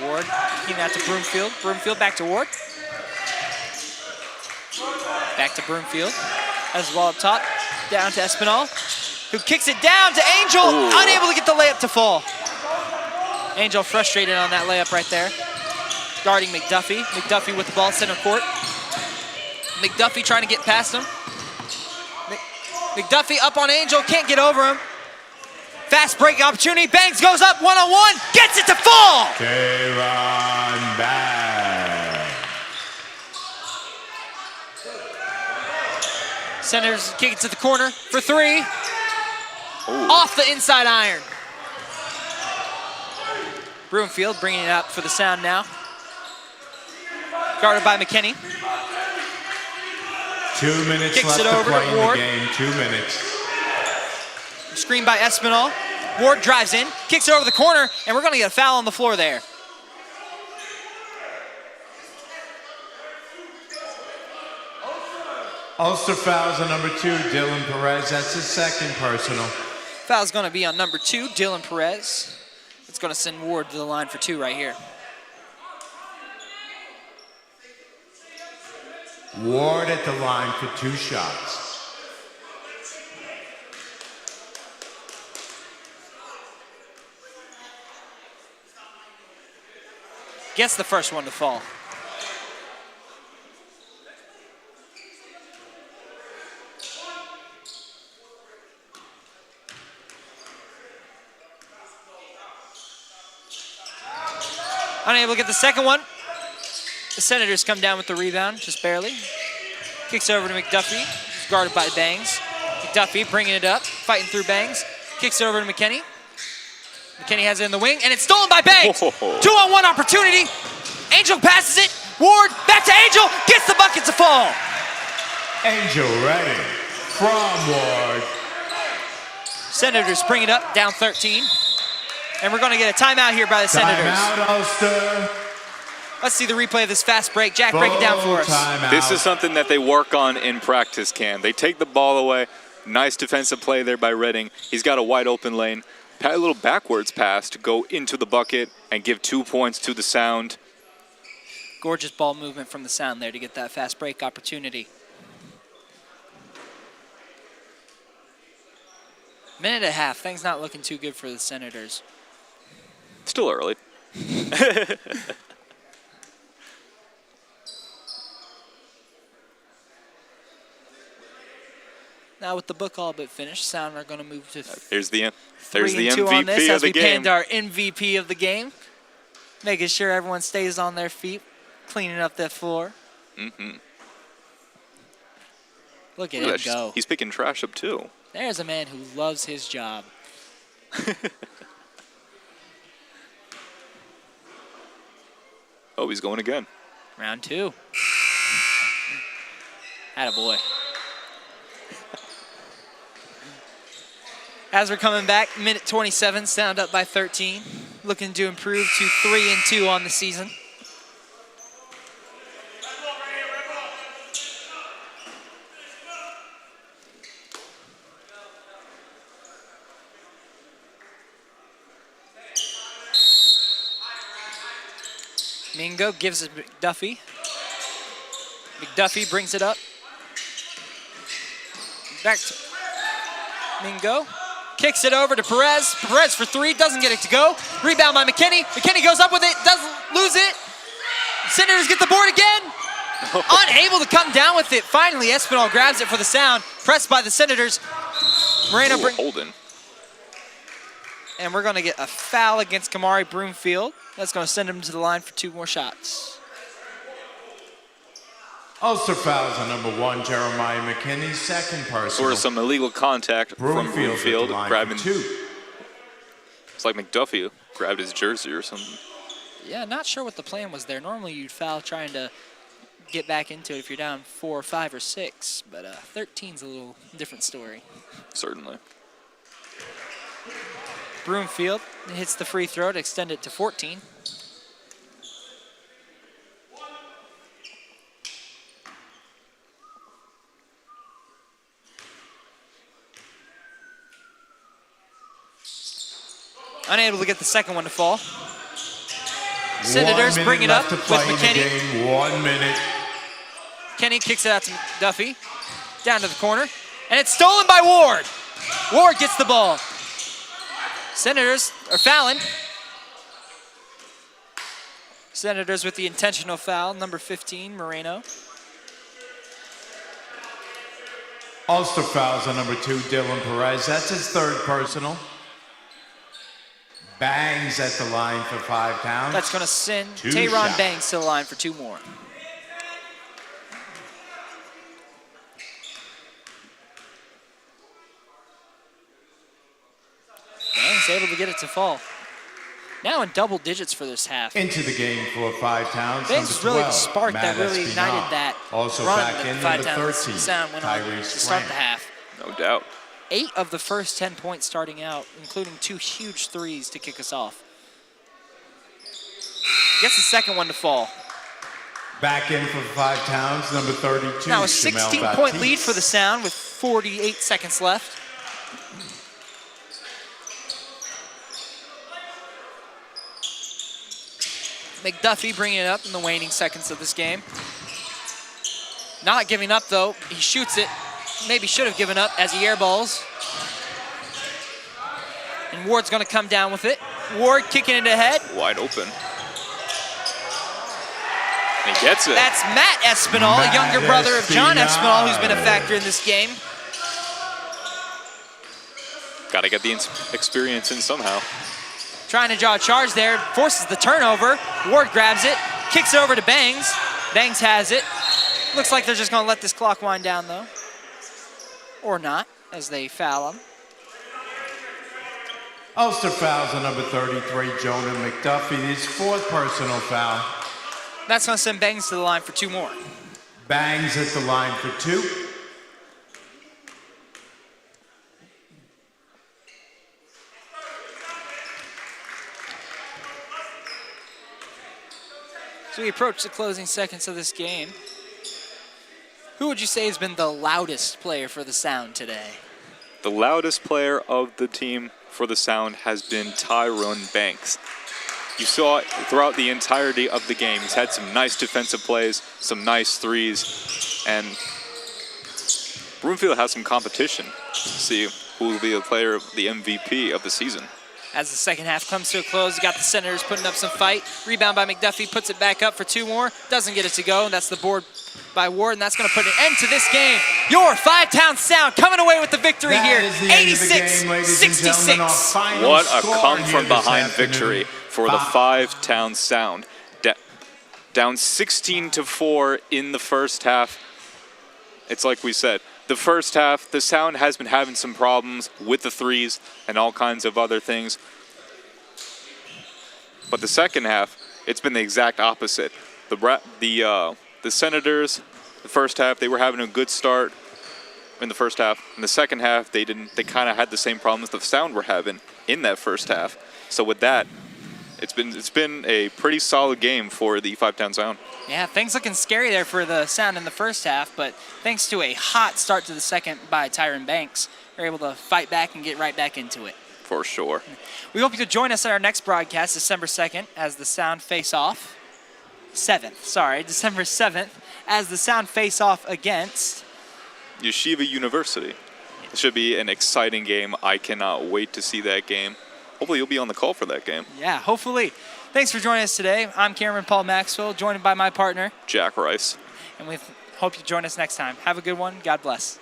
Ward, kicking out to Broomfield. Broomfield back to Ward. Back to Broomfield. As well up top, down to Espinal, who kicks it down to Angel, unable to get the layup to fall. Angel frustrated on that layup right there. Guarding McDuffie. McDuffie with the ball, center court. McDuffie trying to get past him. McDuffie up on Angel, can't get over him. Fast break opportunity, Bangs goes up one-on-one, gets it to fall! Kayron Bangs. Senators kick it to the corner for three. Off the inside iron. Broomfield bringing it up for the Sound now. Guarded by McKinney. 2 minutes Kicks left it to over play to in the Ward. game. 2 minutes. Screen by Espinal. Ward drives in, kicks it over the corner, and we're gonna get a foul on the floor there. Ulster fouls on number 2, Dylan Perez. That's his second personal. Foul's gonna be on number 2, Dylan Perez. It's gonna send Ward to the line for 2 right here. Ward at the line for 2 shots. Gets the first one to fall. Unable to get the second one. The Senators come down with the rebound, just barely. Kicks over to McDuffie, who's guarded by Bangs. McDuffie bringing it up, fighting through Bangs. Kicks over to McKinney. McKinney has it in the wing, and it's stolen by Bangs. 2-on-1 opportunity. Angel passes it. Ward back to Angel, gets the bucket to fall. Angel ready from Ward. Senators bring it up, down 13. And we're going to get a timeout here by the Senators. Timeout, Ulster. Let's see the replay of this fast break. Jack, break it down for us. Timeout. This is something that they work on in practice, Cam. They take the ball away. Nice defensive play there by Redding. He's got a wide open lane. A little backwards pass to go into the bucket and give 2 points to the Sound. Gorgeous ball movement from the Sound there to get that fast break opportunity. Minute and a half. Things not looking too good for the Senators. Still early. Now with the book all but finished, Sound are going to move to There's the 3-2 on this MVP as of the we game. panned our MVP of the game. Making sure everyone stays on their feet, cleaning up that floor. Look at him go. He's picking trash up too. There's a man who loves his job. Oh, he's going again. Round 2. Attaboy. As we're coming back, minute 27, Sound up by 13. Looking to improve to 3-2 on the season. Mingo gives it McDuffie. McDuffie brings it up. Back to Mingo. Kicks it over to Perez. Perez for 3, doesn't get it to go. Rebound by McKinney. McKinney goes up with it, doesn't lose it. Senators get the board again. Unable to come down with it. Finally, Espinal grabs it for the Sound. Pressed by the Senators. Moreno Holden. And we're going to get a foul against Kamari Broomfield. That's going to send him to the line for 2 more shots. Ulster fouls on number 1, Jeremiah McKinney, second personal. Sort of some illegal contact from Broomfield. Grabbing. 2. It's like McDuffie grabbed his jersey or something. Yeah, not sure what the plan was there. Normally you'd foul trying to get back into it if you're down 4 or 5 or 6, but 13's a little different story. Certainly. Broomfield hits the free throw to extend it to 14. Unable to get the second one to fall. Senators bring it up with McKinney. 1 minute. Kenny kicks it out to Duffy. Down to the corner. And it's stolen by Ward. Ward gets the ball. Senators are fouling. Senators with the intentional foul, number 15, Moreno. Ulster fouls on number 2, Dylan Perez. That's his third personal. Bangs at the line for 5 pounds. That's going to send Two Tayron shots. Bangs to the line for 2 more. Bangs able to get it to fall. Now in double digits for this half. Into the game for 5 pounds. Bangs number really 12, sparked Matt that, really Espinal. ignited that Also run back that in, the 5 number towns 13, Sound went on Tyrese to start the Grant. half. No doubt. 8 of the first 10 points starting out, including 2 huge threes to kick us off. Gets the second one to fall. Back in for 5 towns, number 32. Now a Jamel 16-point Baptiste. lead for the Sound with 48 seconds left. McDuffie bringing it up in the waning seconds of this game. Not giving up though, he shoots it. Maybe should have given up as he airballs. And Ward's gonna come down with it. Ward kicking it ahead. Wide open. He gets it. That's Matt Espinal, Matt younger brother of John Espinal. Espinal, who's been a factor in this game. Got to get the experience in somehow. Trying to draw a charge there, forces the turnover. Ward grabs it, kicks it over to Bangs. Bangs has it. Looks like they're just gonna let this clock wind down though. Or not, as they foul him. Ulster fouls on number 33, Jonah McDuffie. His 4th personal foul. That's gonna send Bangs to the line for 2 more. Bangs at the line for 2. So we approach the closing seconds of this game. Who would you say has been the loudest player for the Sound today? The loudest player of the team for the Sound has been Tyrone Banks. You saw it throughout the entirety of the game. He's had some nice defensive plays, some nice threes, and Broomfield has some competition to see who will be the player, the MVP of the season. As the second half comes to a close, you got the Senators putting up some fight. Rebound by McDuffie, puts it back up for 2 more. Doesn't get it to go, and that's the board by Ward, and that's going to put an end to this game. Your 5-town Sound coming away with the victory here, 86-66. What a come-from-behind victory for the 5-town Sound. Down 16-4 in the first half. It's like we said, the first half, the Sound has been having some problems with the threes and all kinds of other things. But the second half, it's been the exact opposite. The Senators, the first half, they were having a good start in the first half. In the second half, they didn't. They kind of had the same problems the Sound were having in that first half. So with that, it's been a pretty solid game for the 5-town Sound. Yeah, things looking scary there for the Sound in the first half, but thanks to a hot start to the second by Tyrone Banks, they're able to fight back and get right back into it. For sure. We hope you could join us at our next broadcast, December 2nd, as the Sound face off. December 7th, as the Sound face off against Yeshiva University. It should be an exciting game. I cannot wait to see that game. Hopefully you'll be on the call for that game. Yeah, hopefully. Thanks for joining us today. I'm Cameron Paul Maxwell, joined by my partner, Jack Rice. and we hope you join us next time. Have a good one. God bless.